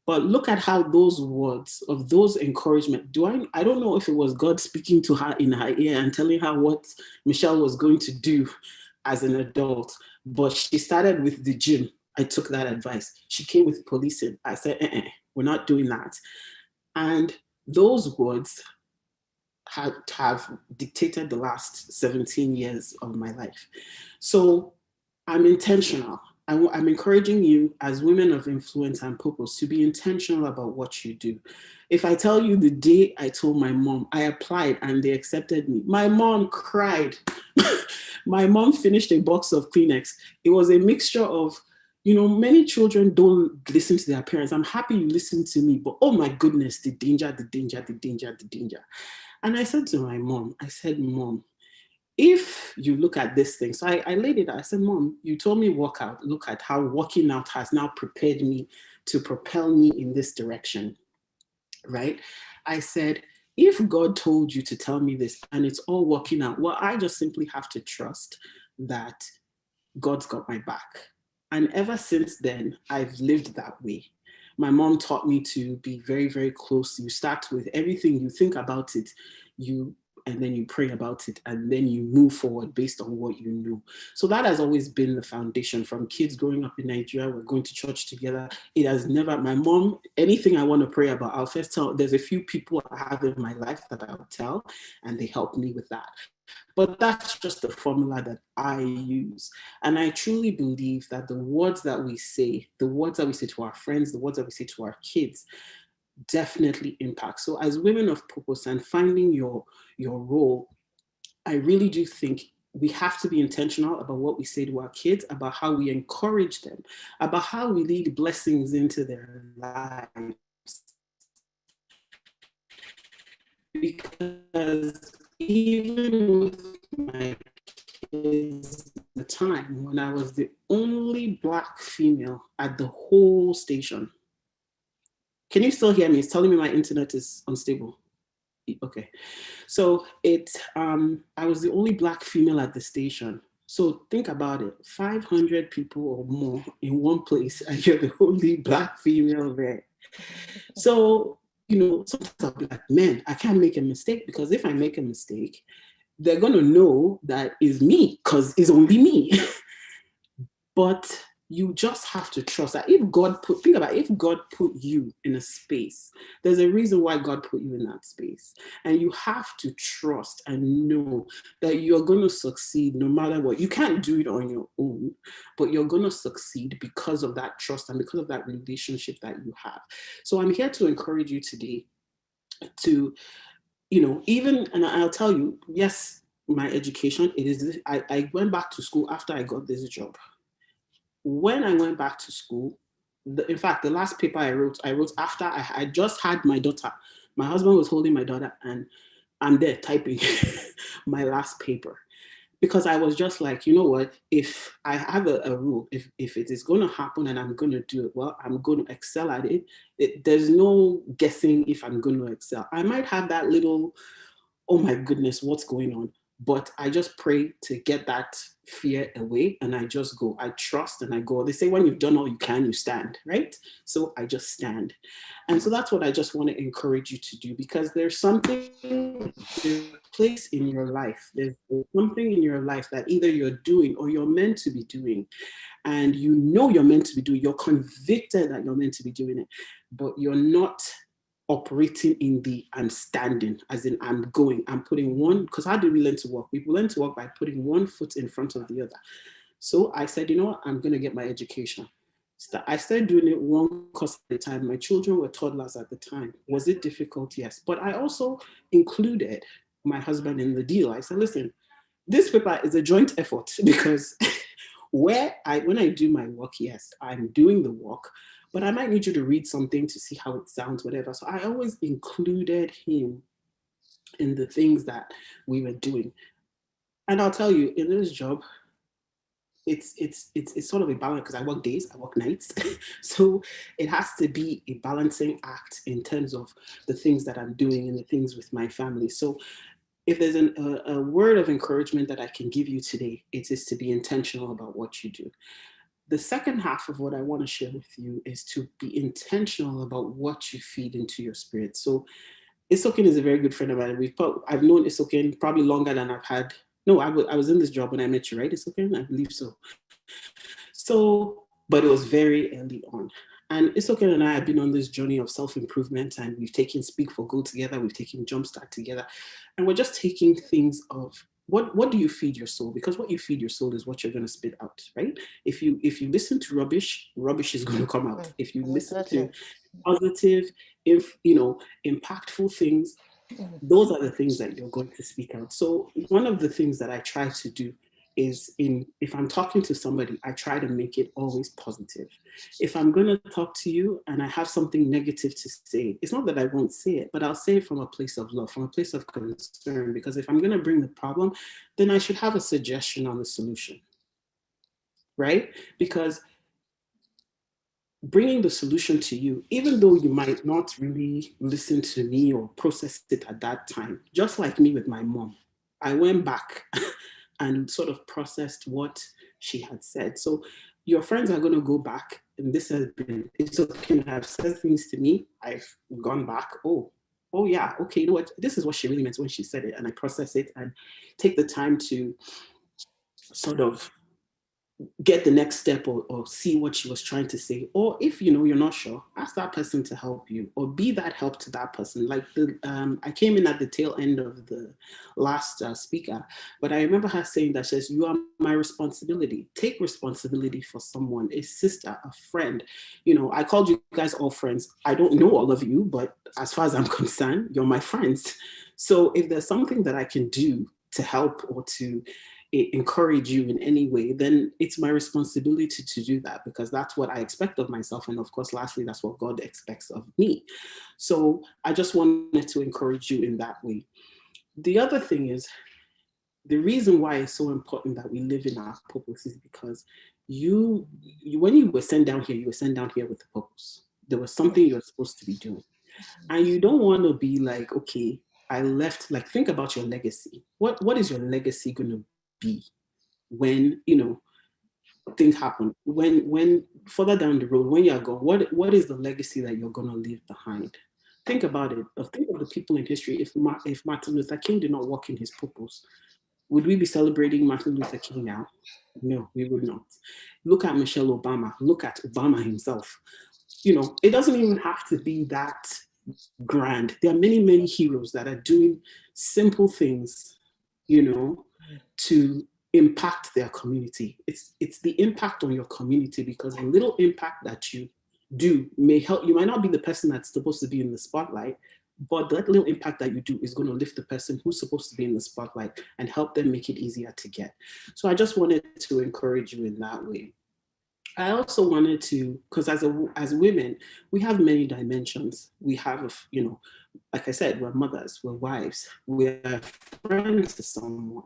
F: But look at how those words of those encouragement, I don't know if it was God speaking to her in her ear and telling her what Michelle was going to do as an adult. But she started with the gym. I took that advice. She came with policing. I said, we're not doing that. And those words have dictated the last 17 years of my life. So I'm intentional. I'm encouraging you as women of influence and purpose to be intentional about what you do. If I tell you the day I told my mom, I applied and they accepted me, my mom cried. My mom finished a box of Kleenex. It was a mixture of, many children don't listen to their parents. I'm happy you listen to me, but oh my goodness, the danger, the danger, the danger, the danger. And I said to my mom, Mom, if you look at this thing, so I laid it out. I said, Mom, you told me walk out. Look at how walking out has now prepared me to propel me in this direction, right? I said, if God told you to tell me this and it's all working out, well, I just simply have to trust that God's got my back. And ever since then, I've lived that way. My mom taught me to be very, very close. You start with everything, you think about it, and then you pray about it, and then you move forward based on what you know. So that has always been the foundation from kids growing up in Nigeria. We're going to church together. It has never, my mom, anything I want to pray about, I'll first tell, there's a few people I have in my life that I'll tell, and they help me with that. But that's just the formula that I use. And I truly believe that the words that we say to our friends, the words that we say to our kids, definitely impact. So as women of purpose and finding your role, I really do think we have to be intentional about what we say to our kids, about how we encourage them, about how we lead blessings into their lives. Because even with my kids at the time, when I was the only Black female at the whole station. Can you still hear me? It's telling me my internet is unstable. Okay. So I was the only Black female at the station. So think about it, 500 people or more in one place, and you're the only Black female there. So, sometimes I'll be like, man, I can't make a mistake, because if I make a mistake, they're going to know that it's me, because it's only me. But you just have to trust that if God put you in a space, there's a reason why God put you in that space. And you have to trust and know that you're going to succeed no matter what. You can't do it on your own, but you're going to succeed because of that trust and because of that relationship that you have. So I'm here to encourage you today to, and I'll tell you, yes, my education, I went back to school after I got this job. When I went back to school, in fact, the last paper I wrote after I just had my daughter. My husband was holding my daughter, and I'm there typing my last paper, because I was just like, you know what, if I have a rule, if it is going to happen and I'm going to do it well, I'm going to excel at it. There's no guessing if I'm going to excel. I might have that little, oh my goodness, what's going on? But I just pray to get that fear away, and I just go. I trust and I go. They say when you've done all you can, you stand, right? So I just stand. And so that's what I just want to encourage you to do, because there's a place in your life. There's something in your life that either you're doing or you're meant to be doing. And you're meant to be doing. You're convicted that you're meant to be doing it, but you're not operating in the I'm standing, as in I'm going, I'm putting one, because how do we learn to walk? We learn to walk by putting one foot in front of the other. So I said, you know what, I'm going to get my education. I started doing it one course at a time. My children were toddlers at the time. Was it difficult? Yes. But I also included my husband in the deal. I said, listen, this paper is a joint effort because when I do my work, yes, I'm doing the work, but I might need you to read something to see how it sounds, whatever. So I always included him in the things that we were doing. And I'll tell you, in this job, it's sort of a balance because I work days, I work nights. So it has to be a balancing act in terms of the things that I'm doing and the things with my family. So if there's a word of encouragement that I can give you today, it is to be intentional about what you do. The second half of what I want to share with you is to be intentional about what you feed into your spirit. So Isokin is a very good friend of mine. I've known Isokin probably longer than I've had. No, I was in this job when I met you, right, Isokin? I believe so. So, but it was very early on. And Isokin and I have been on this journey of self-improvement, and we've taken Speak for Good together, we've taken Jumpstart together, and we're just taking things of what do you feed your soul? Because what you feed your soul is what you're going to spit out, right? If you listen to rubbish, rubbish is going to come out. If you listen to positive, impactful things, those are the things that you're going to speak out. So one of the things that I try to do is if I'm talking to somebody, I try to make it always positive. If I'm going to talk to you and I have something negative to say, it's not that I won't say it, but I'll say it from a place of love, from a place of concern, because if I'm going to bring the problem, then I should have a suggestion on the solution, right? Because bringing the solution to you, even though you might not really listen to me or process it at that time, just like me with my mom, I went back and sort of processed what she had said. So your friends are going to go back, and this has been, it's okay, have said things to me, I've gone back, oh yeah, okay, you know what, this is what she really meant when she said it, and I process it and take the time to sort of get the next step or see what she was trying to say. Or if you're not sure, ask that person to help you or be that help to that person. Like I came in at the tail end of the last speaker, but I remember her saying that, she says, you are my responsibility. Take responsibility for someone, a sister, a friend. I called you guys all friends. I don't know all of you, but as far as I'm concerned, you're my friends. So if there's something that I can do to help or to encourage you in any way, then it's my responsibility to do that, because that's what I expect of myself. And of course, lastly, that's what God expects of me. So I just wanted to encourage you in that way. The other thing is, the reason why it's so important that we live in our purpose is because you when you were sent down here, you were sent down here with a purpose. There was something you're supposed to be doing. And you don't want to be like, okay, I left, like, think about your legacy. What is your legacy going to be when things happen, when further down the road, when you're gone? What is the legacy that you're going to leave behind? Think about it. Think of the people in history. If Martin Luther King did not walk in his purpose, would we be celebrating Martin Luther King now? No, we would not. Look at Michelle Obama. Look at Obama himself. It doesn't even have to be that grand. There are many, many heroes that are doing simple things, to impact their community. It's the impact on your community, because a little impact that you do may help. You might not be the person that's supposed to be in the spotlight, but that little impact that you do is going to lift the person who's supposed to be in the spotlight and help them make it easier to get. So I just wanted to encourage you in that way. I also wanted to, because as women, we have many dimensions. We have, like I said, we're mothers, we're wives, we're friends to someone.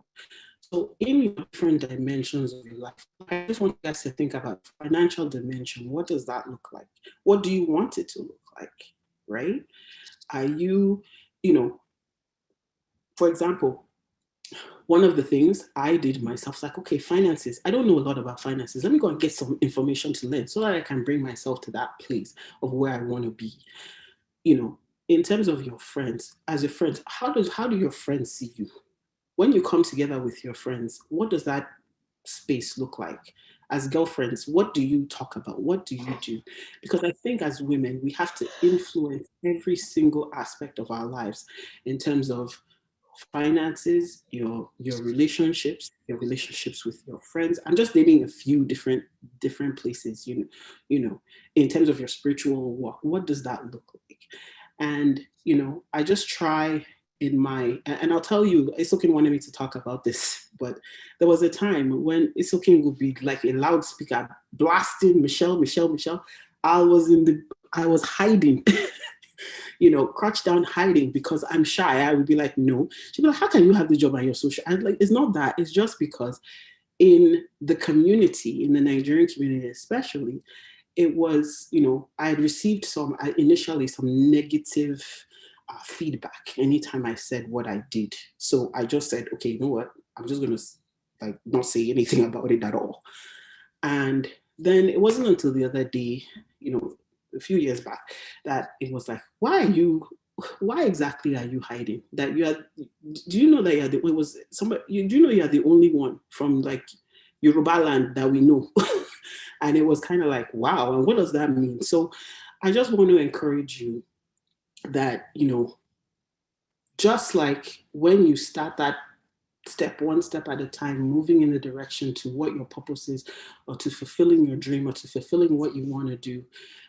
F: So in your different dimensions of your life, I just want you guys to think about financial dimension. What does that look like? What do you want it to look like, right? Are you, for example, one of the things I did myself is like, okay, finances. I don't know a lot about finances. Let me go and get some information to learn so that I can bring myself to that place of where I want to be. In terms of your friends, as your friends, how do your friends see you? When you come together with your friends, what does that space look like? As girlfriends, what do you talk about? What do you do? Because I think as women, we have to influence every single aspect of our lives in terms of finances, your relationships with your friends. I'm just naming a few different places, in terms of your spiritual walk. What does that look like? And I just try in my, and I'll tell you, Isokin wanted me to talk about this, but there was a time when Isokin would be like a loudspeaker blasting Michelle, Michelle, Michelle. I was hiding, crouched down hiding because I'm shy. I would be like, no. She'd be like, how can you have the job and you're so shy? I'm like, it's not that. It's just because in the community, in the Nigerian community especially, it was, I had received initially some negative feedback anytime I said what I did. So I just said, okay, you know what? I'm just going to not say anything about it at all. And then it wasn't until the other day, a few years back, that it was like, why exactly are you hiding? That do you know that you're the only one from like Yoruba land that we know? And it was kind of like, wow, and what does that mean? So I just want to encourage you that, just like when you start that one step at a time, moving in the direction to what your purpose is, or to fulfilling your dream, or to fulfilling what you want to do,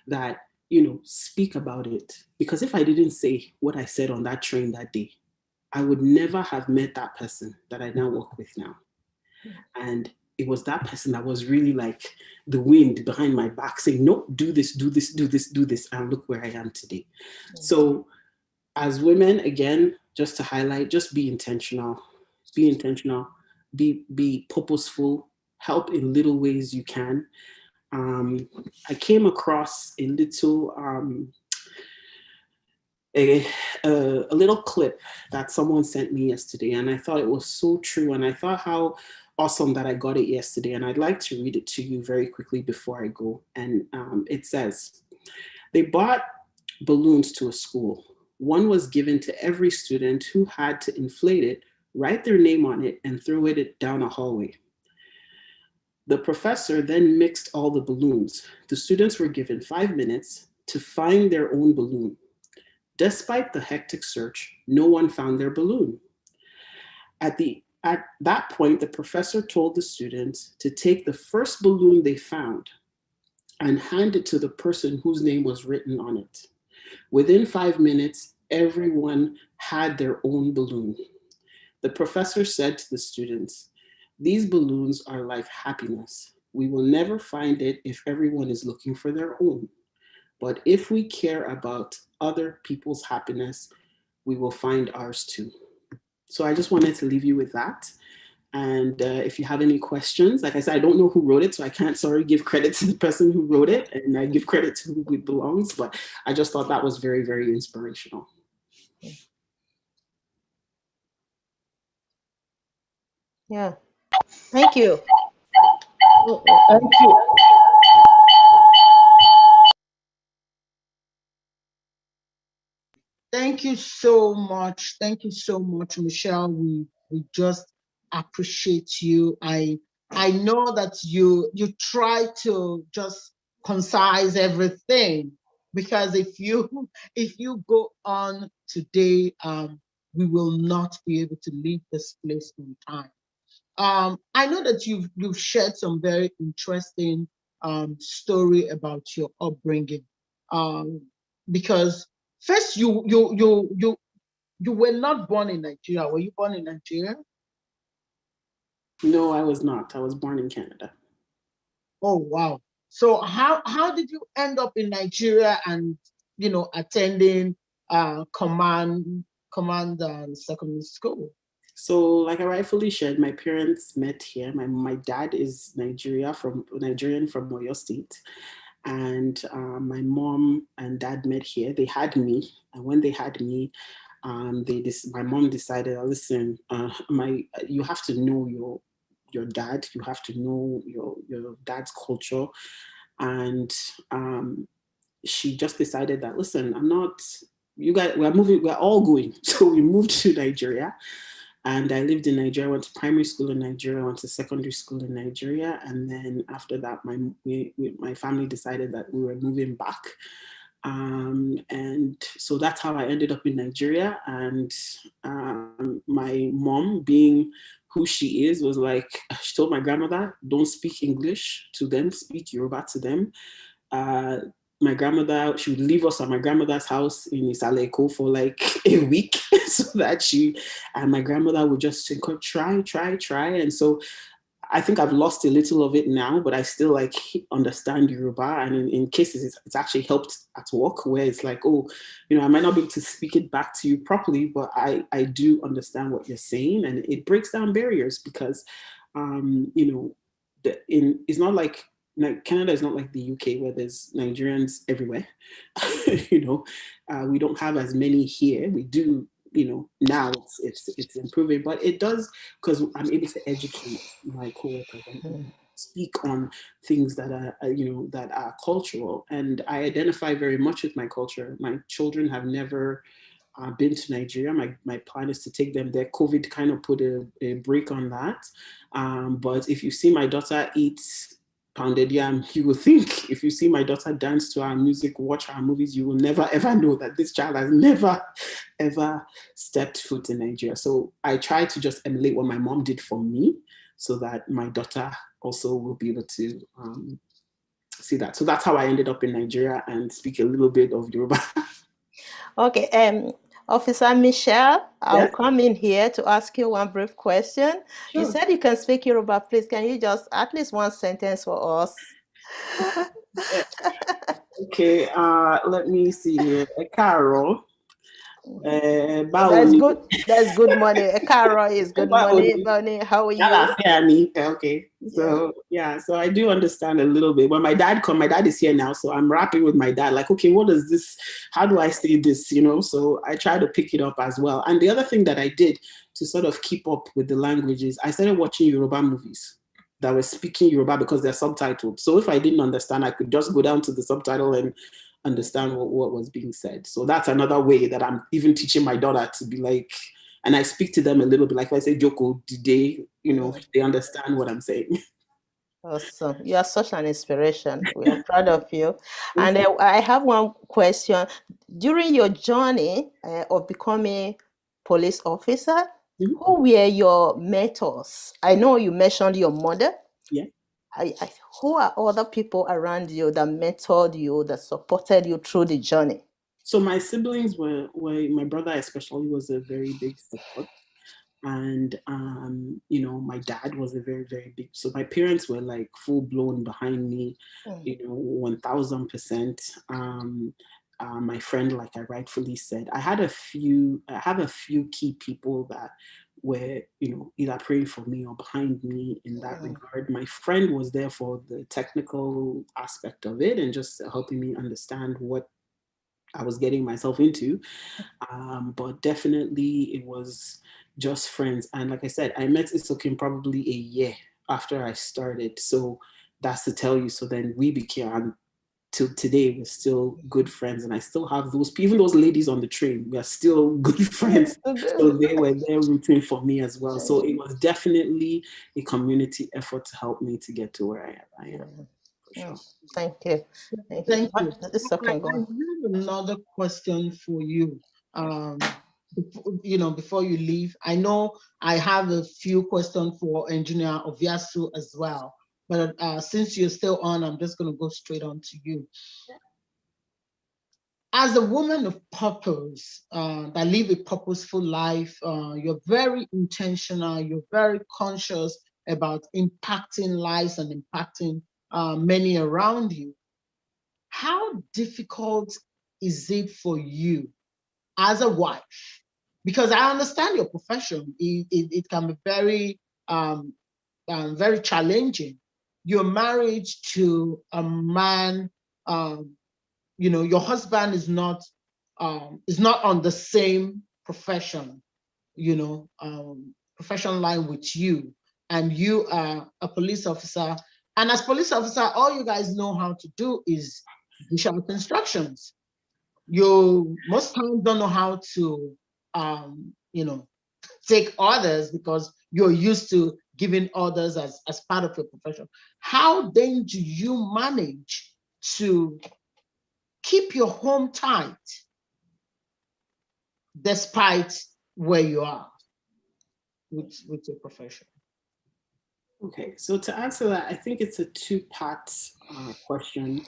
F: that, speak about it. Because if I didn't say what I said on that train that day, I would never have met that person that I now work with now. And it was that person that was really like the wind behind my back saying, no, do this, do this, do this, do this. And look where I am today. So as women, again, just to highlight, just be intentional, be purposeful, help in little ways you can. I came across a little, a little clip that someone sent me yesterday, and I thought it was so true, and I thought how awesome that I got it yesterday, and I'd like to read it to you very quickly before I go. And it says, they bought balloons to a school. One was given to every student who had to inflate it, write their name on it, and throw it down a hallway. The professor then mixed all the balloons. The students were given 5 minutes to find their own balloon. Despite the hectic search, no one found their balloon. At that point, the professor told the students to take the first balloon they found and hand it to the person whose name was written on it. Within 5 minutes, everyone had their own balloon. The professor said to the students, these balloons are like happiness. We will never find it if everyone is looking for their own. But if we care about other people's happiness, we will find ours too. So I just wanted to leave you with that. And if you have any questions, like I said, I don't know who wrote it, so I can't, give credit to the person who wrote it, and I give credit to who it belongs, but I just thought that was very, very inspirational.
C: Yeah, thank you.
A: Thank you. Thank you so much. Thank you so much, Michelle. We just appreciate you. I know that you try to just concise everything, because if you go on today, we will not be able to leave this place on time. I know that you've shared some very interesting story about your upbringing, because first you were not born in Nigeria. Were you born in Nigeria?
F: No, I was not. I was born in Canada.
A: Oh wow! So how did you end up in Nigeria and attending command secondary school?
F: So, like I rightfully shared, my parents met here. My dad is Nigerian from Oyo State, and my mom and dad met here. They had me, and when they had me, my mom decided, listen, you have to know your dad. You have to know your dad's culture, and she just decided that, listen, you guys, we're all going. So we moved to Nigeria. And I lived in Nigeria, went to primary school in Nigeria, went to secondary school in Nigeria. And then after that, my family decided that we were moving back. And so that's how I ended up in Nigeria. And my mom, being who she is, was like, she told my grandmother, don't speak English to them, speak Yoruba to them. my grandmother, she would leave us at my grandmother's house in Isaleko for like a week so that she and my grandmother would just try. And so I think I've lost a little of it now, but I still like understand Yoruba. And in cases, it's actually helped at work where it's like, oh, you know, I might not be able to speak it back to you properly, but I do understand what you're saying. And it breaks down barriers because, you know, it's not like Canada is not like the UK where there's Nigerians everywhere. You know, we don't have as many here. We do, you know, now it's improving, but it does because I'm able to educate my coworkers and speak on things that are, you know, that are cultural. And I identify very much with my culture. My children have never been to Nigeria. My plan is to take them there. COVID kind of put a break on that. But if you see my daughter eat pounded yam, you will think, if you see my daughter dance to our music, watch our movies, you will never ever know that this child has never ever stepped foot in Nigeria. So I try to just emulate what my mom did for me so that my daughter also will be able to see that. So that's how I ended up in Nigeria and speak a little bit of Yoruba.
C: Okay, Officer Michelle, I'll
F: Yes?
C: come in here to ask you one brief question.
F: Sure.
C: You said you can speak Yoruba. Please, can you just at least one sentence for us?
F: Okay, let me see here. Carol.
C: That's good. That's good money. Carol is good money. Bonnie, how are you?
F: Okay. So yeah, so I do understand a little bit. When my dad is here now, so I'm rapping with my dad, like, okay, what is this? How do I say this? You know, so I try to pick it up as well. And the other thing that I did to sort of keep up with the languages, I started watching Yoruba movies that were speaking Yoruba because they're subtitled. So if I didn't understand, I could just go down to the subtitle and understand what was being said. So that's another way that I'm even teaching my daughter to be like, and I speak to them a little bit, like if I say Joko, did they, you know, they understand what I'm saying.
C: Awesome. You are such an inspiration. We are proud of you. And I have one question. During your journey of becoming police officer, who were your mentors? I know you mentioned your mother.
F: Yeah.
C: Who are other people around you that mentored you, that supported you through the journey?
F: So my siblings were my brother especially was a very big support. And you know, my dad was a very, very big, so my parents were like full blown behind me, you know, 1000%. My friend, like I rightfully said, I have a few key people that were, you know, either praying for me or behind me in that regard. My friend was there for the technical aspect of it and just helping me understand what I was getting myself into. But definitely it was just friends. And like I said, I met Isokin probably a year after I started. So that's to tell you. So then we became, till today, we're still good friends. And I still have even those ladies on the train, we are still good friends. So they were there rooting for me as well. So it was definitely a community effort to help me to get to where I am. For sure.
C: Thank you.
A: Thank you.
C: I
A: have another question for you. You know, before you leave, I know I have a few questions for Engineer Oviasu as well, but since you're still on, I'm just going to go straight on to you. As a woman of purpose, that live a purposeful life, you're very intentional, you're very conscious about impacting lives and impacting many around you. How difficult is it for you as a wife? Because I understand your profession, it can be very, very challenging. You're married to a man, you know, your husband is not on the same profession, you know, profession line with you, and you are a police officer. And as police officer, all you guys know how to do is dish out instructions. You most times don't know how to, you know, take orders because you're used to giving orders as part of your profession. How then do you manage to keep your home tight despite where you are with your profession?
F: Okay, so to answer that, I think it's a two-part question.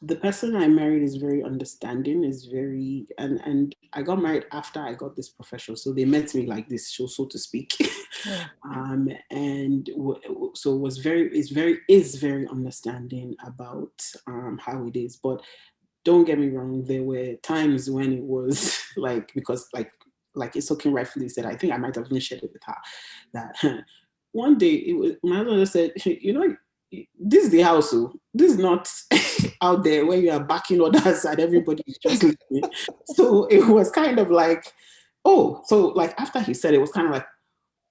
F: The person I married is very understanding, is very, and I got married after I got this profession, so they met me like this, so to speak. And so is very understanding about how it is. But don't get me wrong, there were times when it was like, because like Isokin rightfully said, I think I might have even shared it with her, that one day it was, my husband said, you know, this is the house, so this is not out there where you are backing orders and everybody is just listening. So it was kind of like, oh, so like after he said it was kind of like,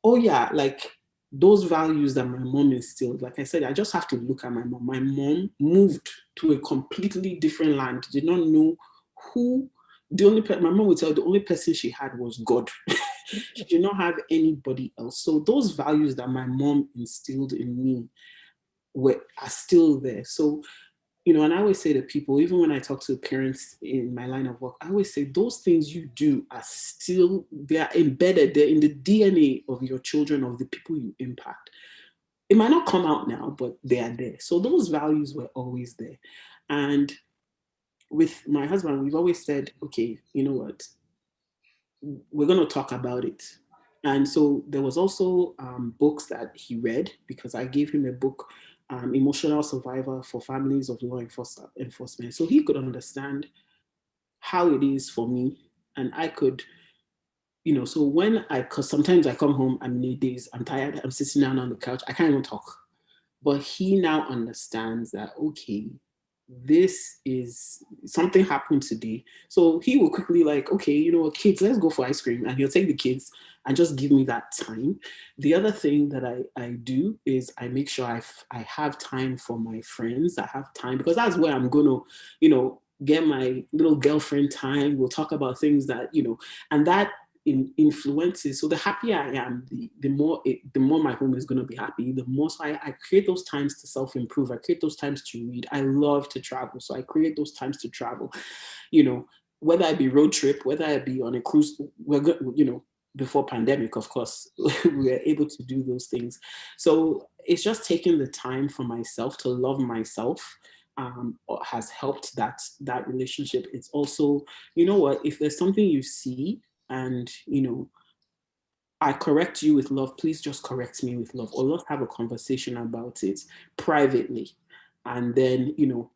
F: oh yeah, like those values that my mom instilled, like I said, I just have to look at my mom. My mom moved to a completely different land, did not know who, my mom would tell the only person she had was God. She did not have anybody else. So those values that my mom instilled in me are still there. So, you know, and I always say to people, even when I talk to parents in my line of work, I always say those things you do are still, they are embedded, they're in the DNA of your children, of the people you impact. It might not come out now, but they are there. So those values were always there. And with my husband, we've always said, okay, you know what, we're going to talk about it. And so there was also books that he read, because I gave him a book, Emotional Survivor for Families of Law Enforcement. So he could understand how it is for me. And I could, you know, so because sometimes I come home, I'm in days, I'm tired, I'm sitting down on the couch, I can't even talk. But he now understands that, okay, this is something happened today. So he will quickly like, okay, you know what, kids, let's go for ice cream. And he'll take the kids and just give me that time. The other thing that I do is I make sure I have time for my friends. I have time, because that's where I'm going to, you know, get my little girlfriend time. We'll talk about things that, you know, and that influences. So the happier I am, the more my home is going to be happy. The more, so I create those times to self-improve. I create those times to read. I love to travel, so I create those times to travel. You know, whether I be road trip, whether I be on a cruise, we're good. You know, before pandemic, of course, we were able to do those things. So it's just taking the time for myself to love myself. Has helped that relationship. It's also, you know what, if there's something you see and, you know, I correct you with love, please just correct me with love, or let's have a conversation about it privately. And then, you know,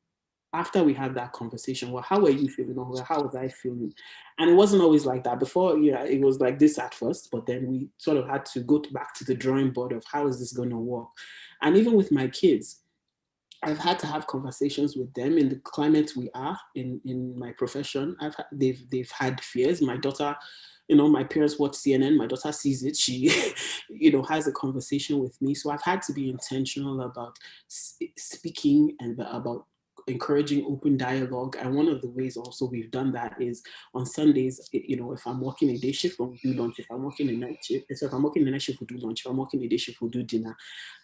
F: after we had that conversation, well, how were you feeling? Or how was I feeling? And it wasn't always like that. Before, yeah, it was like this at first, but then we sort of had to go back to the drawing board of how is this going to work? And even with my kids, I've had to have conversations with them in the climate we are in my profession. They've had fears. My daughter, you know, my parents watch CNN. My daughter sees it. She, you know, has a conversation with me. So I've had to be intentional about speaking and about encouraging open dialogue. And one of the ways also we've done that is on Sundays, you know, if I'm working a day shift, we'll do lunch. If I'm working a night shift, so if I'm working a night shift, we'll do lunch. If I'm working a day shift, we'll do dinner.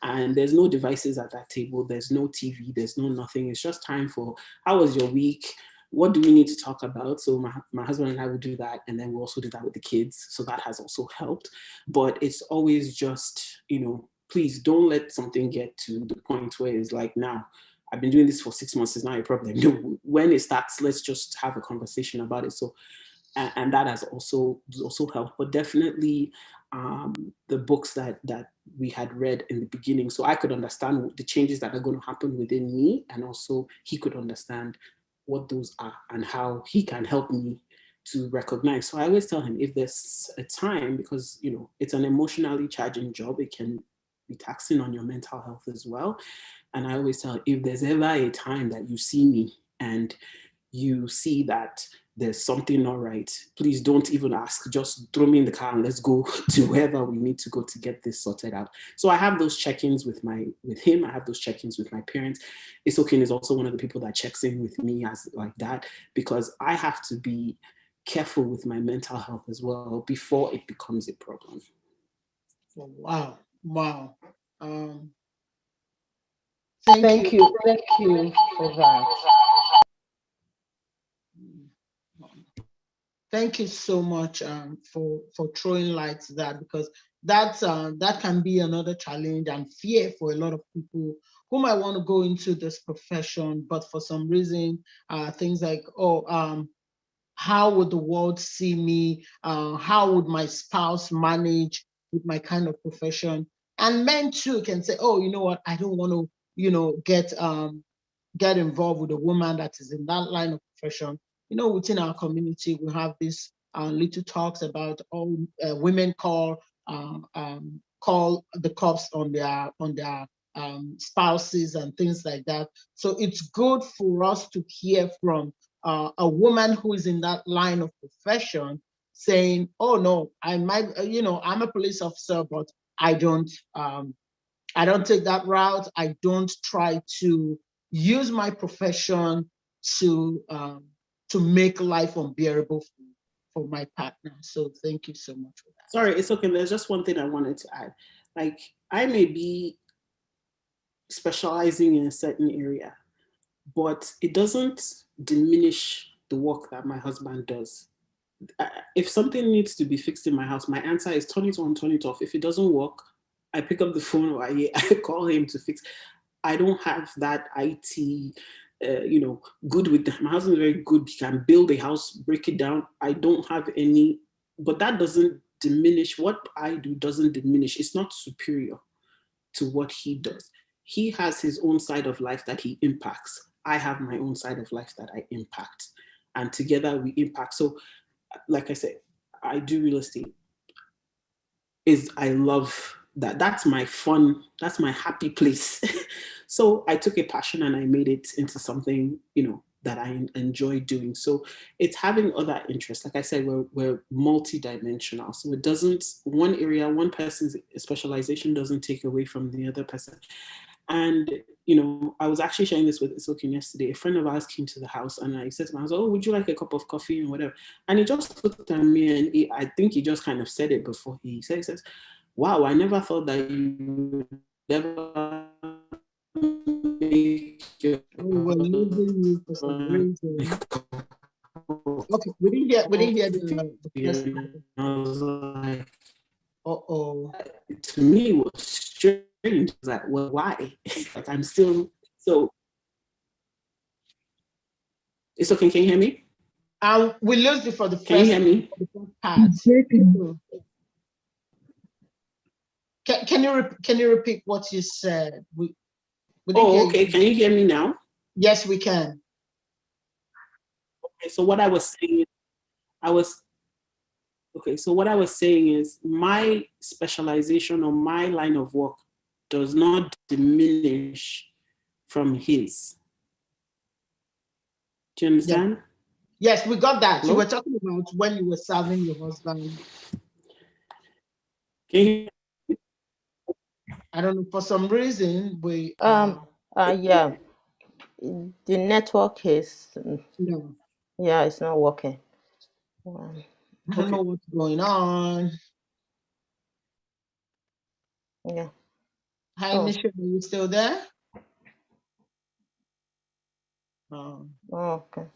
F: And there's no devices at that table. There's no TV. There's no nothing. It's just time for, how was your week? What do we need to talk about? So my husband and I will do that. And then we'll also do that with the kids. So that has also helped. But it's always just, you know, please don't let something get to the point where it's like, now, I've been doing this for 6 months, it's not a problem. No, when it starts, let's just have a conversation about it. So, and that has also helped. But definitely the books that we had read in the beginning, so I could understand the changes that are going to happen within me, and also he could understand what those are and how he can help me to recognize. So I always tell him, if there's a time, because, you know, it's an emotionally charging job, it can be taxing on your mental health as well. And I always tell, if there's ever a time that you see me and you see that there's something not right, please don't even ask. Just throw me in the car and let's go to wherever we need to go to get this sorted out. So I have those check-ins with him. I have those check-ins with my parents. Isokin is also one of the people that checks in with me as like that, because I have to be careful with my mental health as well before it becomes a problem.
A: Wow.
C: Thank you for that.
A: Thank you so much for throwing light to that, because that can be another challenge and fear for a lot of people who might want to go into this profession, but for some reason, things like, how would the world see me? How would my spouse manage with my kind of profession? And men too can say, oh, you know what, I don't want to, get involved with a woman that is in that line of profession. Within our community, we have these little talks about all women call the cops on their spouses and things like that. So it's good for us to hear from a woman who is in that line of profession saying, "Oh no, I might, I'm a police officer, but I don't take that route. I don't try to use my profession to make life unbearable for my partner." So thank you so much for that.
F: Sorry, it's okay. There's just one thing I wanted to add. Like, I may be specializing in a certain area, but it doesn't diminish the work that my husband does. If something needs to be fixed in my house, my answer is turn it on, turn it off. If it doesn't work, I pick up the phone or I call him to fix. I don't have that IT, good with that. My husband is very good. He can build a house, break it down. I don't have any, but that doesn't diminish what I do. Doesn't diminish. It's not superior to what he does. He has his own side of life that he impacts. I have my own side of life that I impact, and together we impact. So, like I said, I do real estate. I love that. That's my fun. That's my happy place. So I took a passion and I made it into something, that I enjoy doing. So it's having other interests. Like I said, we're multi-dimensional. So it doesn't, one area, one person's specialization doesn't take away from the other person. And, I was actually sharing this with Isokin yesterday. A friend of ours came to the house and I said to him, oh, would you like a cup of coffee and whatever? And he just looked at me and I think he just kind of said it before he says, wow, I never thought that you would ever make your...
A: We're losing you for some reason. Okay, we didn't hear the first part.
F: I was like,
A: uh-oh.
F: To me, it was strange. Like, well, why? Like, I'm still so. It's okay. Can you hear me?
A: We lost you for the first.
F: Can you hear me?
A: The first part. Can you repeat what you said? We
F: okay. Can you hear me now?
A: Yes, we can.
F: Okay. So what I was saying, so what I was saying is my specialization or my line of work does not diminish from his. Do you understand?
A: Yeah. Yes, we got that. Hello? You were talking about when you were serving your husband. I don't know, for some reason we
C: yeah. The network is it's not working.
A: I don't know what's going on.
C: Yeah.
A: Hi, Nisha, are you still there?
C: Okay.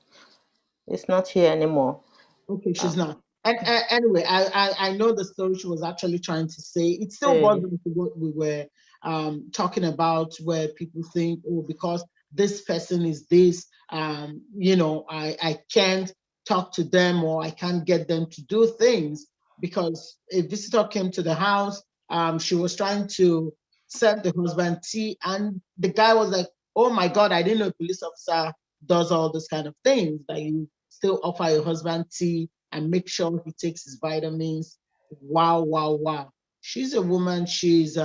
C: It's not here anymore.
A: Okay, she's not. And anyway, I know the story she was actually trying to say. It still wasn't what we were talking about, where people think, oh, because this person is this, I can't talk to them or I can't get them to do things. Because a visitor came to the house, she was trying to serve the husband tea, and the guy was like, oh my God, I didn't know a police officer does all this kind of things, that you still offer your husband tea and make sure he takes his vitamins. Wow. She's a woman. She's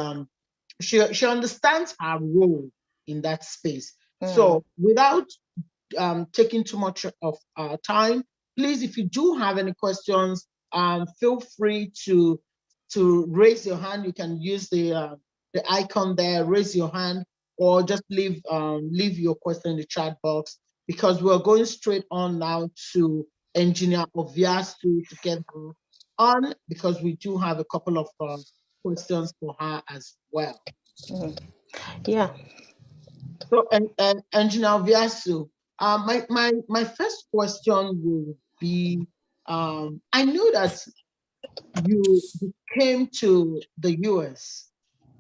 A: she understands her role in that space. So without taking too much of our time, please, if you do have any questions, feel free to raise your hand. You can use the icon there, raise your hand, or just leave your question in the chat box, because we're going straight on now to Engineer Oviasu to get her on, because we do have a couple of questions for her as well.
C: Yeah.
A: So, Engineer Oviasu, my first question will be, I know that you came to the US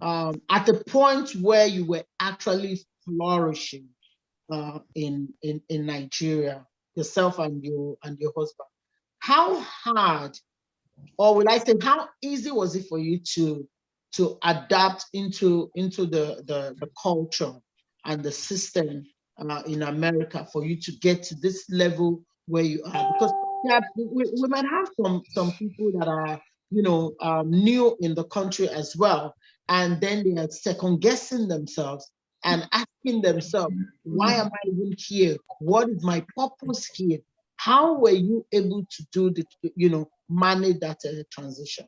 A: at the point where you were actually flourishing in Nigeria, yourself and your husband. How hard, or will I say, how easy was it for you to adapt into the culture and the system in America for you to get to this level where you are? Because yeah, we might have some people that are, you know, new in the country as well, and then they are second guessing themselves and asking themselves, why am I even here? What is my purpose here? How were you able to do the, you know, manage that transition?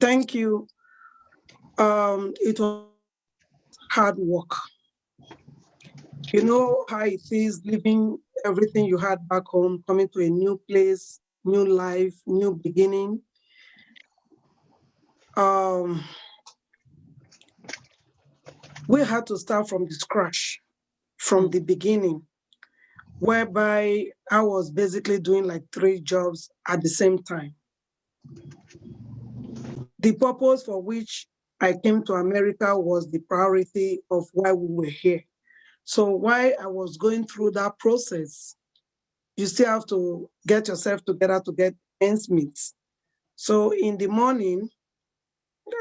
B: Thank you. It was hard work. You know how it is leaving everything you had back home, coming to a new place, new life, new beginning. We had to start from the scratch, from the beginning, whereby I was basically doing like 3 jobs at the same time. The purpose for which I came to America was the priority of why we were here. So while I was going through that process, you still have to get yourself together to get ends meet. So in the morning,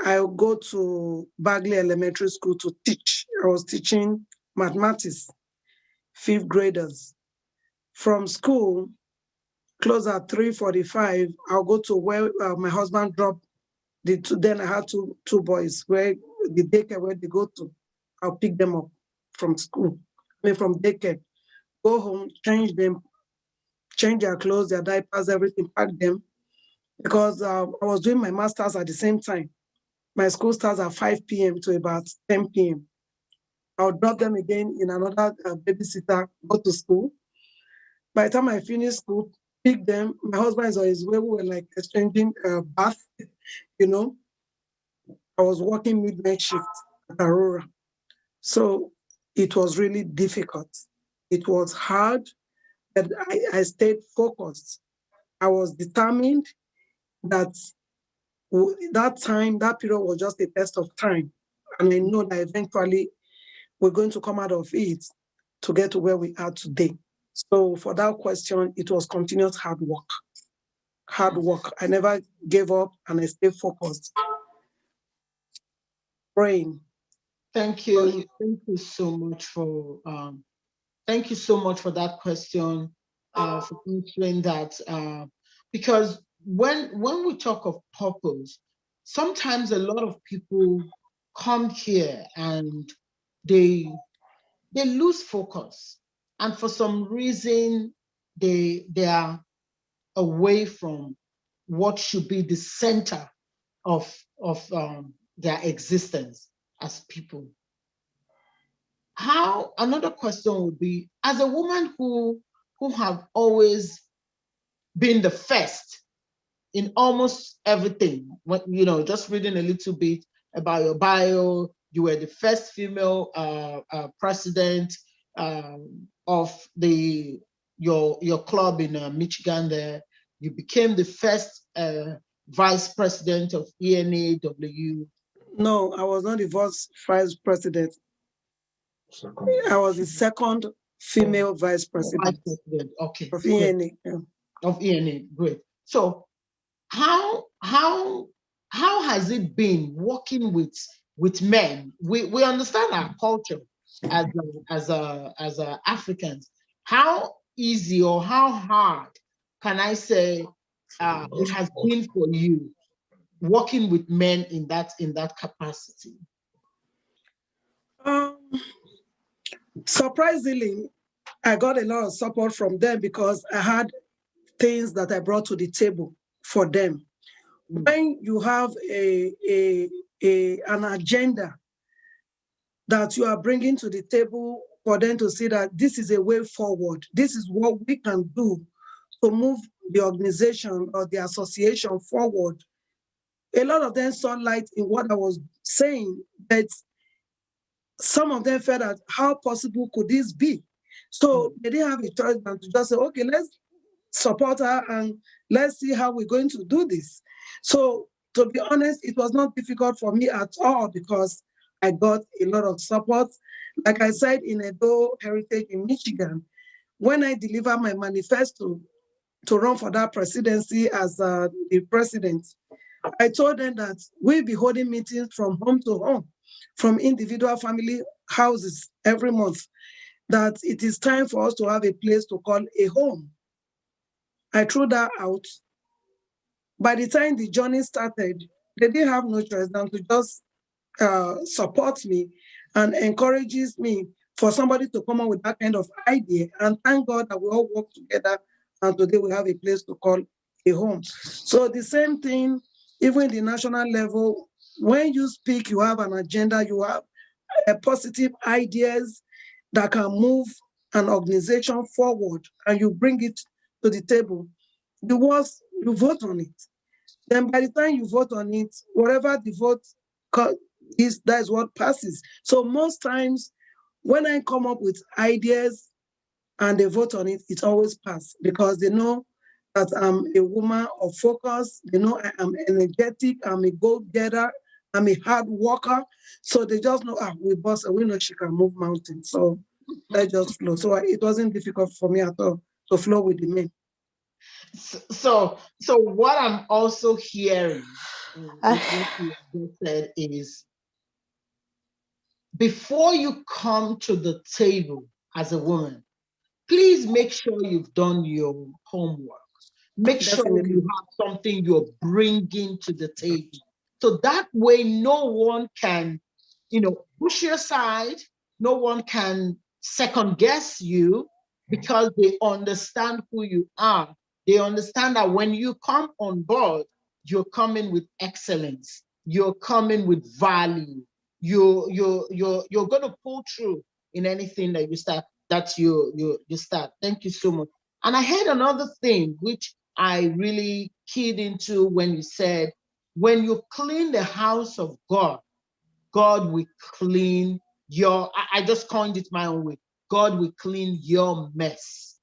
B: I'll go to Bagley Elementary School to teach. I was teaching mathematics, 5th graders. From school, close at 3:45, I'll go to where my husband dropped the two. Then I had two boys where the daycare where they go to. I'll pick them up from school, from daycare, go home, change them, change their clothes, their diapers, everything, pack them. Because I was doing my master's at the same time. My school starts at 5 p.m. to about 10 p.m. I'll drop them again in another babysitter, go to school. By the time I finish school, pick them. My husband is on his way. We were like exchanging bath, you know. I was working midnight shift at Aurora. So it was really difficult. It was hard, but I stayed focused. I was determined that that period was just a test of time. And I know that eventually we're going to come out of it to get to where we are today. So for that question, it was continuous hard work. Hard work. I never gave up and I stayed focused. Praying.
A: Thank you. Thank you so much for that question, for answering that. Because when we talk of purpose, sometimes a lot of people come here and they lose focus, and for some reason they are away from what should be the center of their existence as people. How, another question would be, as a woman who have always been the first in almost everything, what, you know, just reading a little bit about your bio, you were the first female president of your club in Michigan there. You became the first vice president of ENAW.
B: No, I was not the vice president. I was the second female vice president.
A: Okay.
B: Of ENA. Yeah.
A: Of ENA, great. So how has it been working with men? We understand our culture as Africans. How easy or how hard can I say it has been for you working with men in that capacity?
B: Surprisingly, I got a lot of support from them because I had things that I brought to the table for them. When you have an agenda that you are bringing to the table for them to see that this is a way forward, this is what we can do to move the organization or the association forward, a lot of them saw light in what I was saying, but some of them felt that how possible could this be? So they didn't have a choice than to just say, okay, let's support her, and let's see how we're going to do this. So to be honest, it was not difficult for me at all because I got a lot of support. Like I said, in Edo Heritage in Michigan, when I delivered my manifesto to run for that presidency as the president, I told them that we'll be holding meetings from home to home, from individual family houses every month, that it is time for us to have a place to call a home. I threw that out. By the time the journey started, they didn't have no choice than to just support me and encourages me for somebody to come up with that kind of idea. And thank God that we all work together, and today we have a place to call a home. So the same thing, even in the national level, when you speak, you have an agenda, you have positive ideas that can move an organization forward, and you bring it to the table. The worst, you vote on it. Then by the time you vote on it, whatever the vote is, that is what passes. So most times when I come up with ideas and they vote on it, it always passes because they know that I'm a woman of focus. They know I am energetic, I'm a go-getter, I'm a hard worker. So they just know, we Bosse, we know she can move mountains. So I just flow. So it wasn't difficult for me at all to flow with the men.
A: So what I'm also hearing with what you just said is, before you come to the table as a woman, please make sure you've done your homework. Make sure
B: Definitely.
A: you have something you're bringing to the table. So that way, no one can, push you aside. No one can second guess you because they understand who you are. They understand that when you come on board, you're coming with excellence. You're coming with value. You're going to pull through in anything that you start. Thank you so much. And I heard another thing which I really keyed into when you said, when you clean the house of God, God will clean I just coined it my own way. God will clean your mess.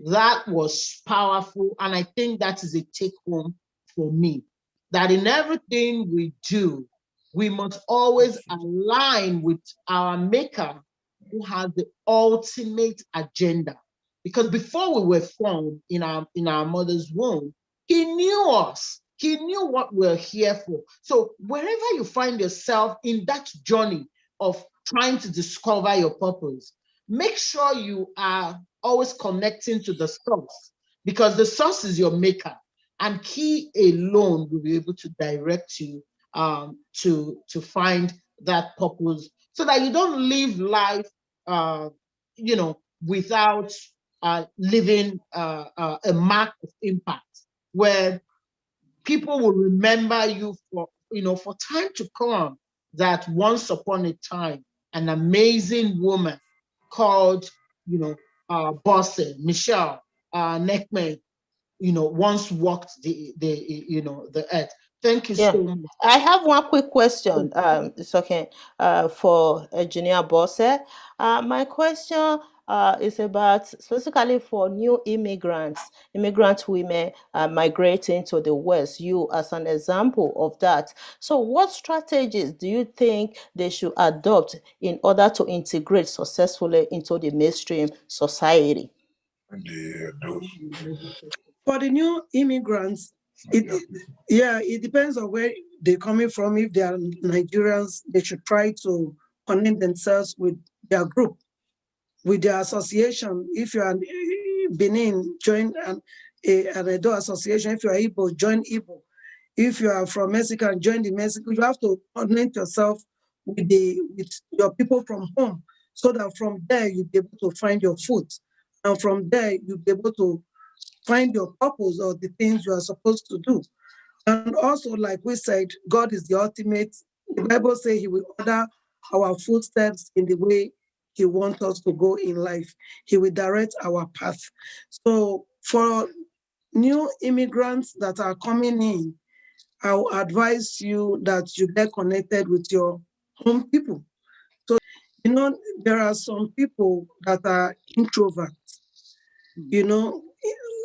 A: That was powerful. And I think that is a take home for me, that in everything we do, we must always align with our maker who has the ultimate agenda. Because before we were formed in our mother's womb, he knew us. He knew what we're here for. So wherever you find yourself in that journey of trying to discover your purpose, make sure you are always connecting to the source, because the source is your maker, and he alone will be able to direct you to find that purpose, so that you don't live life without leaving a mark of impact, where people will remember you for time to come, that once upon a time, an amazing woman called, Bosse, Michelle Neckman, once walked the earth. Thank you
C: Yeah,
A: so much.
C: I have one quick question. It's okay. For Engineer Bosse. My question is about specifically for new immigrant women migrating to the West. You as an example of that. So, what strategies do you think they should adopt in order to integrate successfully into the mainstream society?
B: For the new immigrants, it depends on where they're coming from. If they are Nigerians, they should try to connect themselves with their group, with their association. If you are Benin, join an Edo association. If you are Igbo, join Igbo. If you are from Mexico, join the Mexico. You have to connect yourself with your people from home, so that from there you'll be able to find your foot, and from there you'll be able to find your purpose or the things you are supposed to do. And also, like we said, God is the ultimate. The Bible says he will order our footsteps in the way he wants us to go in life. He will direct our path. So for new immigrants that are coming in, I will advise you that you get connected with your home people. So, there are some people that are introverts.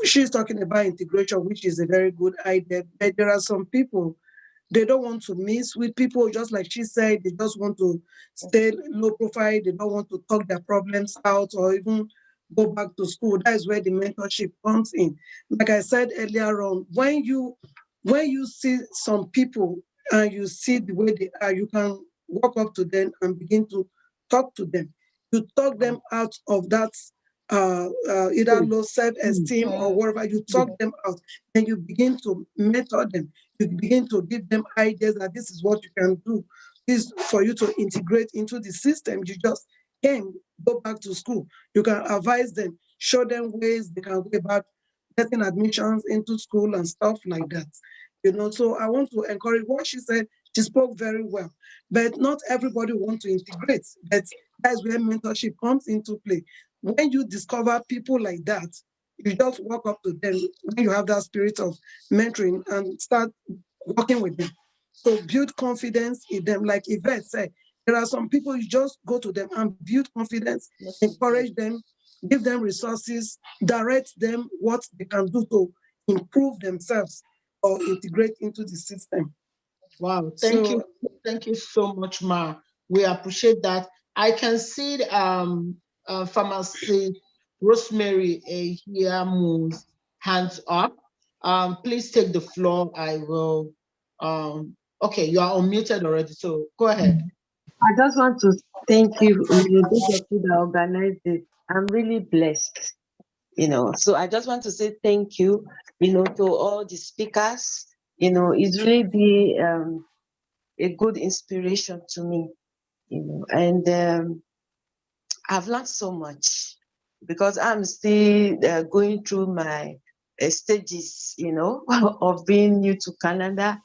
B: she's talking about integration, which is a very good idea. But there are some people, they don't want to mix with people, just like she said, they just want to stay low profile, they don't want to talk their problems out or even go back to school. That is where the mentorship comes in. Like I said earlier on, when you see some people and you see the way they are, you can walk up to them and begin to talk to them. You talk them out of that either low self-esteem or whatever. You talk them out, and you begin to mentor them. You begin to give them ideas that this is what you can do. This for you to integrate into the system. You just can go back to school. You can advise them, show them ways they can go about getting admissions into school and stuff like that. So I want to encourage what she said. She spoke very well, but not everybody wants to integrate. But that's where mentorship comes into play. When you discover people like that, you just walk up to them when you have that spirit of mentoring and start working with them. So build confidence in them. Like Yvette said, there are some people you just go to them and build confidence, encourage them, give them resources, direct them what they can do to improve themselves or integrate into the system.
A: Wow, thank you. Thank you so much, Ma. We appreciate that. I can see Pharmacy Rosemary here moves hands up. Please take the floor. I will. Okay, you are unmuted already, so go ahead.
G: I just want to thank you, those of you that organized it. I'm really blessed, So I just want to say thank you, to all the speakers. It's really been a good inspiration to me, and I've learned so much because I'm still going through my stages, of being new to Canada.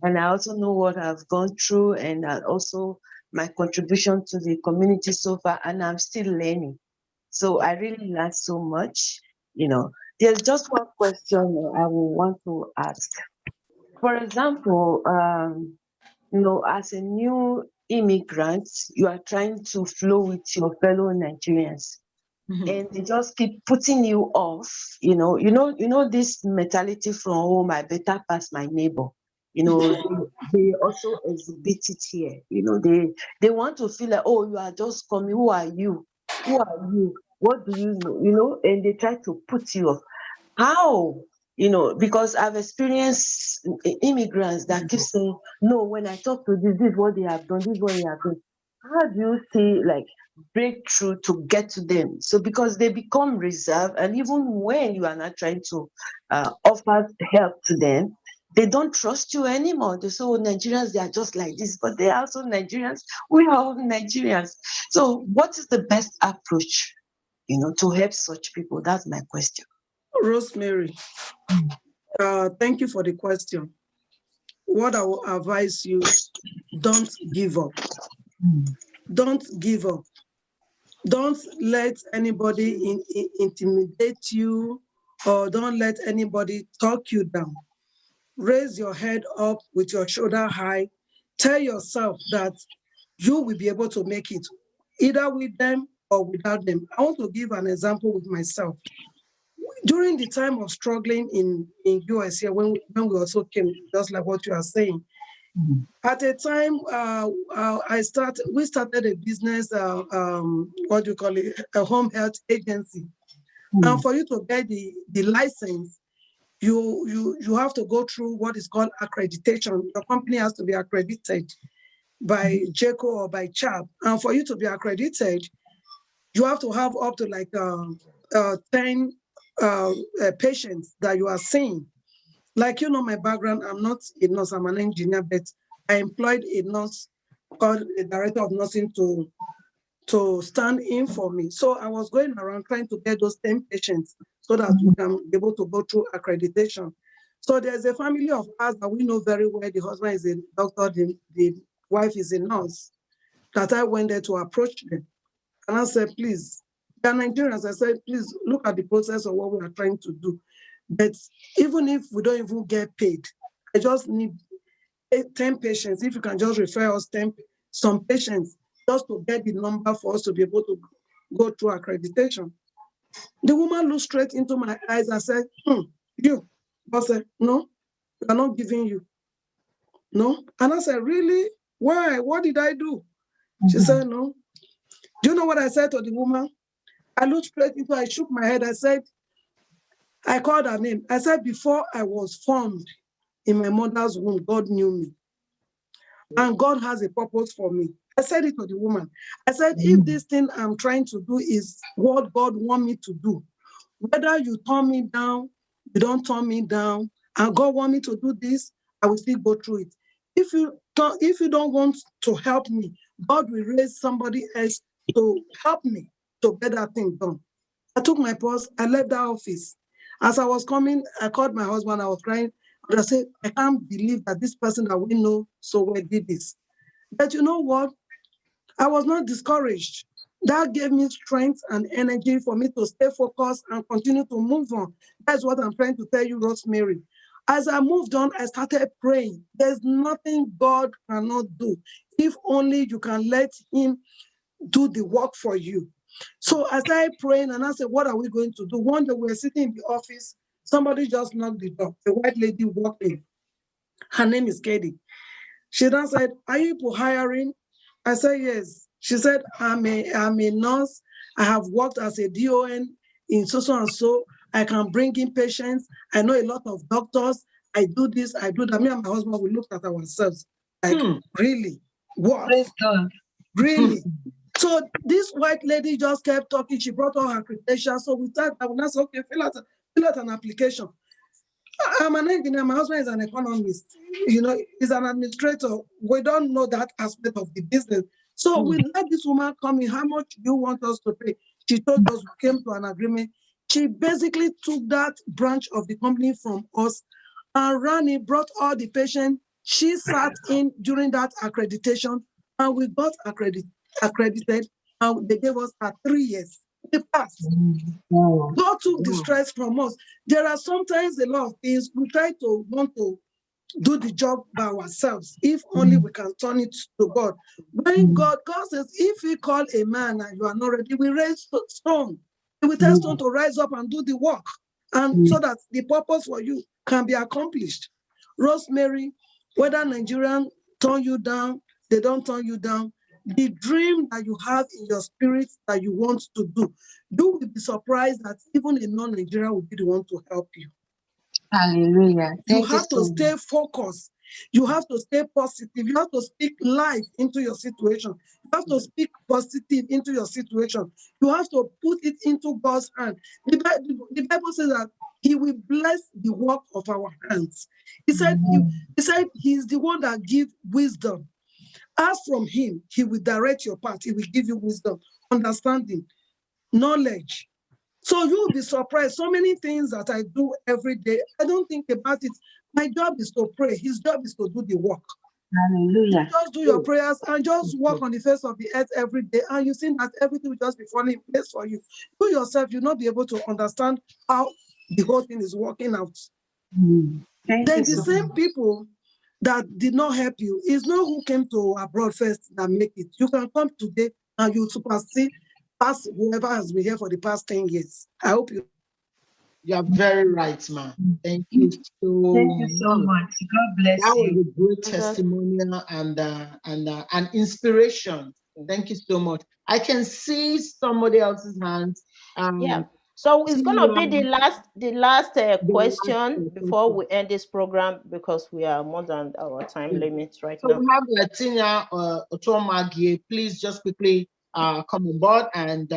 G: And I also know what I've gone through and also my contribution to the community so far, and I'm still learning. So I really learned so much, There's just one question I will want to ask. For example, as a new immigrant, you are trying to flow with your fellow Nigerians. And they just keep putting you off, this mentality from home, I better pass my neighbor. They also exhibit it here. They want to feel like, oh, you are just coming. Who are you? Who are you? What do you know? And they try to put you off. How? Because I've experienced immigrants that keep saying, no, when I talk to this is what they have done, this is what they have done. How do you see, breakthrough to get to them? So because they become reserved, and even when you are not trying to offer help to them, they don't trust you anymore. They say, oh, Nigerians, they are just like this, but they are also Nigerians. We are all Nigerians. So what is the best approach, to help such people? That's my question.
B: Rosemary, thank you for the question. What I will advise you, don't give up. Don't give up. Don't let anybody intimidate you, or don't let anybody talk you down. Raise your head up with your shoulder high. Tell yourself that you will be able to make it, either with them or without them. I want to give an example with myself. During the time of struggling in US here, when we also came, just like what you are saying, at a time, we started a business, what do you call it, a home health agency. And for you to get the license, you have to go through what is called accreditation. Your company has to be accredited by JECO or by CHAP. And for you to be accredited, you have to have up to 10 patients that you are seeing. Like, my background, I'm not a nurse, I'm an engineer, but I employed a nurse called a director of nursing to stand in for me. So I was going around trying to get those 10 patients so that we can be able to go through accreditation. So there's a family of us that we know very well. The husband is a doctor, the wife is a nurse, that I went there to approach them. And I said, please, they're Nigerians. I said, please look at the process of what we are trying to do. But even if we don't even get paid, I just need 10 patients. If you can just refer us some patients, just to get the number for us to be able to go through accreditation. The woman looked straight into my eyes and said, you, Bosse, no, I'm not giving you. No. And I said, really? Why? What did I do? She said, no. Do you know what I said to the woman? I looked straight into her, I shook my head. I said, I called her name. I said, before I was formed in my mother's womb, God knew me. And God has a purpose for me. I said it to the woman. I said, if this thing I'm trying to do is what God wants me to do, whether you turn me down, you don't turn me down, and God wants me to do this, I will still go through it. If you don't want to help me, God will raise somebody else to help me to get that thing done. I took my purse, I left the office. As I was coming, I called my husband, I was crying, and I said, I can't believe that this person that we know so well did this. But you know what? I was not discouraged. That gave me strength and energy for me to stay focused and continue to move on. That's what I'm trying to tell you, Rosemary. As I moved on, I started praying. There's nothing God cannot do. If only you can let him do the work for you. So I started praying and I said, what are we going to do? One day we were sitting in the office. Somebody just knocked the door. A white lady walked in. Her name is Katie. She then said, are you people hiring? I said, yes. She said, I'm a nurse. I have worked as a DON in so and so. I can bring in patients. I know a lot of doctors. I do this, I do that. Me and my husband, we looked at ourselves like, really? What?
G: Praise God.
B: Really? So this white lady just kept talking. She brought all her credentials. So we thought, I would not say, okay, fill out an application. I'm an engineer. My husband is an economist. You know, he's an administrator. We don't know that aspect of the business. So we let this woman come in. How much do you want us to pay? She told us, we came to an agreement. She basically took that branch of the company from us and ran it, brought all the patients. She sat in during that accreditation, and we got accredited, and they gave us 3 years. We passed. God took the stress from us. There are sometimes a lot of things we try to want to do the job by ourselves, if only we can turn it to God. When God says, if we call a man and you are not ready, we raise stone. We tell stone to rise up and do the work, and so that the purpose for you can be accomplished. Rosemary, whether Nigerians turn you down, they don't turn you down, the dream that you have in your spirit that you want to do, you will be surprised that even a non-Nigerian will be the one to help you.
G: Hallelujah.
B: You have to stay focused. You have to stay positive. You have to speak life into your situation. You have to speak positive into your situation. You have to put it into God's hand. The Bible says that he will bless the work of our hands. He said he's the one that gives wisdom. Ask from him, he will direct your path. He will give you wisdom, understanding, knowledge. So you will be surprised. So many things that I do every day, I don't think about it. My job is to pray. His job is to do the work.
G: Hallelujah.
B: Just do your prayers and just walk on the face of the earth every day. And you see that everything will just be falling in place for you. You yourself, you'll not be able to understand how the whole thing is working out. Then the same people that did not help you is not who came to abroad first that make it. You can come today and you supersede past whoever has been here for the past 10 years. I hope you.
A: You're very right, ma'am. Thank you so
G: much. God bless
A: that
G: you.
A: was a great testimonial and inspiration. Thank you so much. I can see somebody else's hand.
C: Yeah. So it's gonna be the last question before we end this program, because we are more than our time limit right now.
A: So we have Latina Otomagie. Please just quickly come on board and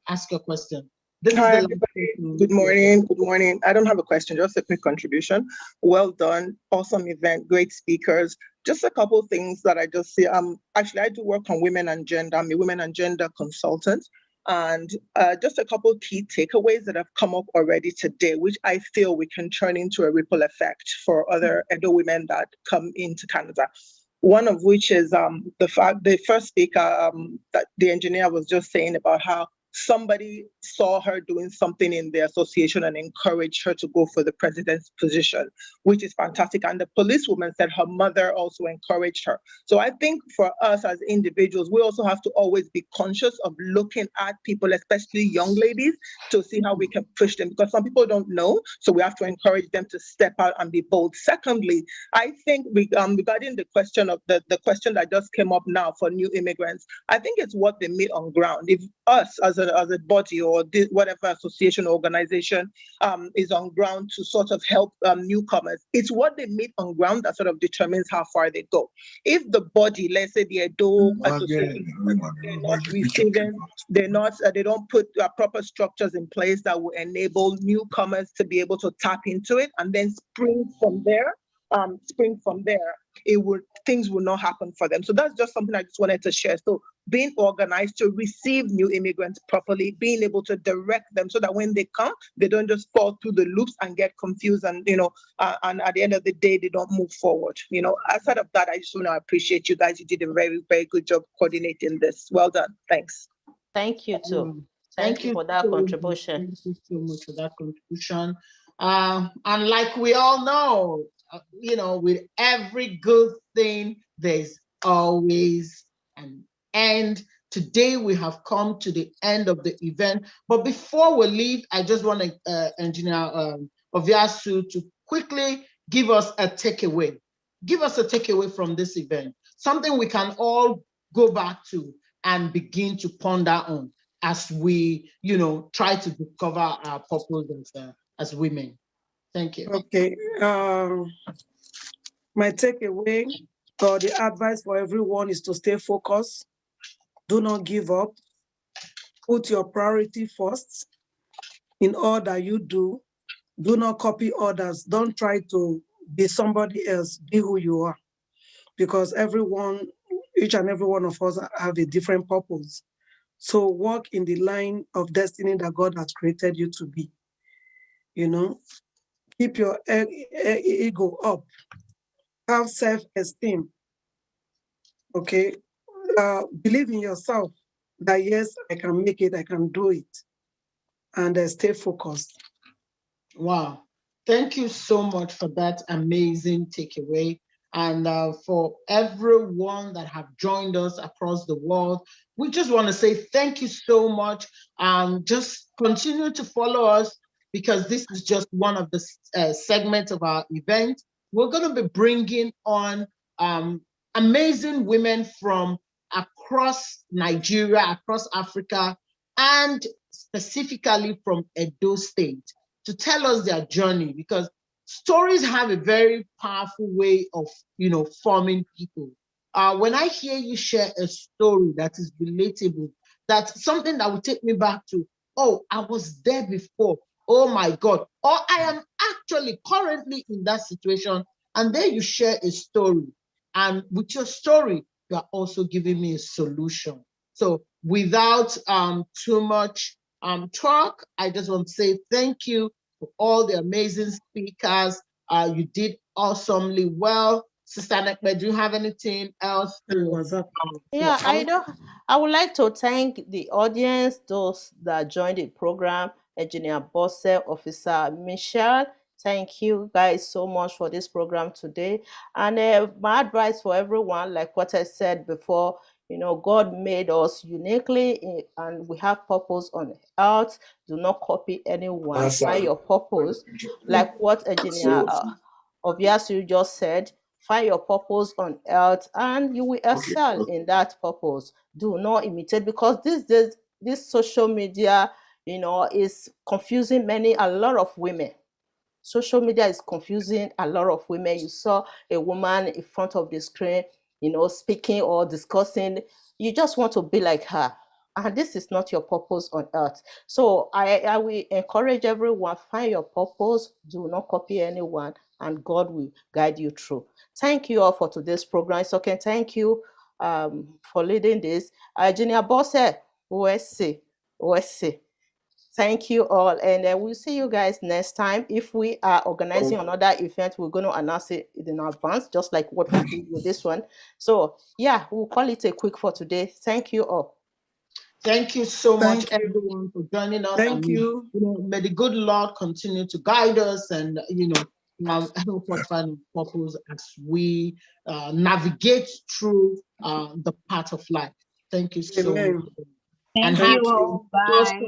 A: ask your question.
H: Hi, everybody. Good morning. Good morning. I don't have a question, just a quick contribution. Well done. Awesome event. Great speakers. Just a couple of things that I just see. Actually, I do work on women and gender. I'm a women and gender consultant. And just a couple of key takeaways that have come up already today, which I feel we can turn into a ripple effect for other Edo women that come into Canada. One of which is the first speaker, that the engineer was just saying about how somebody saw her doing something in the association and encouraged her to go for the president's position, which is fantastic. And the policewoman said her mother also encouraged her. So I think for us as individuals, we also have to always be conscious of looking at people, especially young ladies, to see how we can push them, because some people don't know. So we have to encourage them to step out and be bold. Secondly, I think regarding the question of the question that just came up now for new immigrants, I think it's what they meet on ground. If us as a body or whatever association or organization is on ground to sort of help newcomers, it's what they meet on ground that sort of determines how far they go. If the body, let's say the Edo association, they're not receiving, they don't put proper structures in place that will enable newcomers to be able to tap into it and then spring from there, things will not happen for them. So that's just something I just wanted to share. So being organized to receive new immigrants properly, being able to direct them so that when they come, they don't just fall through the loops and get confused and, and at the end of the day, they don't move forward. Outside of that, I just want to appreciate you guys. You did a very, very good job coordinating this. Well done. Thanks.
C: Thank you too. Thank you for that contribution.
A: Thank you so much for that contribution. And like we all know, with every good thing, there's always an end. Today we have come to the end of the event. But before we leave, I just want Engineer Oviasu to quickly give us a takeaway. Give us a takeaway from this event. Something we can all go back to and begin to ponder on as we, try to discover our purpose as women. Thank you.
B: Okay. My takeaway or the advice for everyone is to stay focused. Do not give up. Put your priority first in all that you do. Do not copy others. Don't try to be somebody else. Be who you are. Because each and every one of us have a different purpose. So walk in the line of destiny that God has created you to be. Keep your ego up. Have self-esteem. Okay. Believe in yourself that yes, I can make it, I can do it. And stay focused.
A: Wow. Thank you so much for that amazing takeaway. And for everyone that have joined us across the world, we just want to say thank you so much. Just continue to follow us because this is just one of the segments of our event. We're going to be bringing on amazing women from across Nigeria, across Africa, and specifically from Edo State to tell us their journey, because stories have a very powerful way of, forming people. When I hear you share a story that is relatable, that's something that will take me back to, oh, I was there before. Oh my God. Or I am actually currently in that situation. And then you share a story. And with your story, you are also giving me a solution. So without too much talk, I just want to say thank you for all the amazing speakers. You did awesomely well. Sister Nekpe, do you have anything else?
C: Yeah, I would like to thank the audience, those that joined the program, Engineer Bosse, Officer Michelle. Thank you guys so much for this program today. And my advice for everyone, like what I said before, God made us uniquely and we have purpose on earth. Do not copy anyone. Find your purpose. Like what Engineer Oviasu just said, find your purpose on earth and you will excel in that purpose. Do not imitate, because this social media, is confusing a lot of women. Social media is confusing a lot of women. You saw a woman in front of the screen, speaking or discussing. You just want to be like her. And this is not your purpose on earth. So I will encourage everyone, find your purpose. Do not copy anyone, and God will guide you through. Thank you all for today's program. It's okay. Thank you for leading this. Junior Bosse, OSC. Thank you all, and we'll see you guys next time. If we are organizing another event, we're going to announce it in advance, just like what we did with this one. So yeah, we'll call it a quick for today. Thank you all.
A: Thank you so much,
B: Thank you.
A: everyone, for joining us.
B: Thank you.
A: May the good Lord continue to guide us and, help us find purpose as we navigate through the path of life. Thank you so
B: Amen.
A: much.
I: Thank
A: And
I: you all. Bye.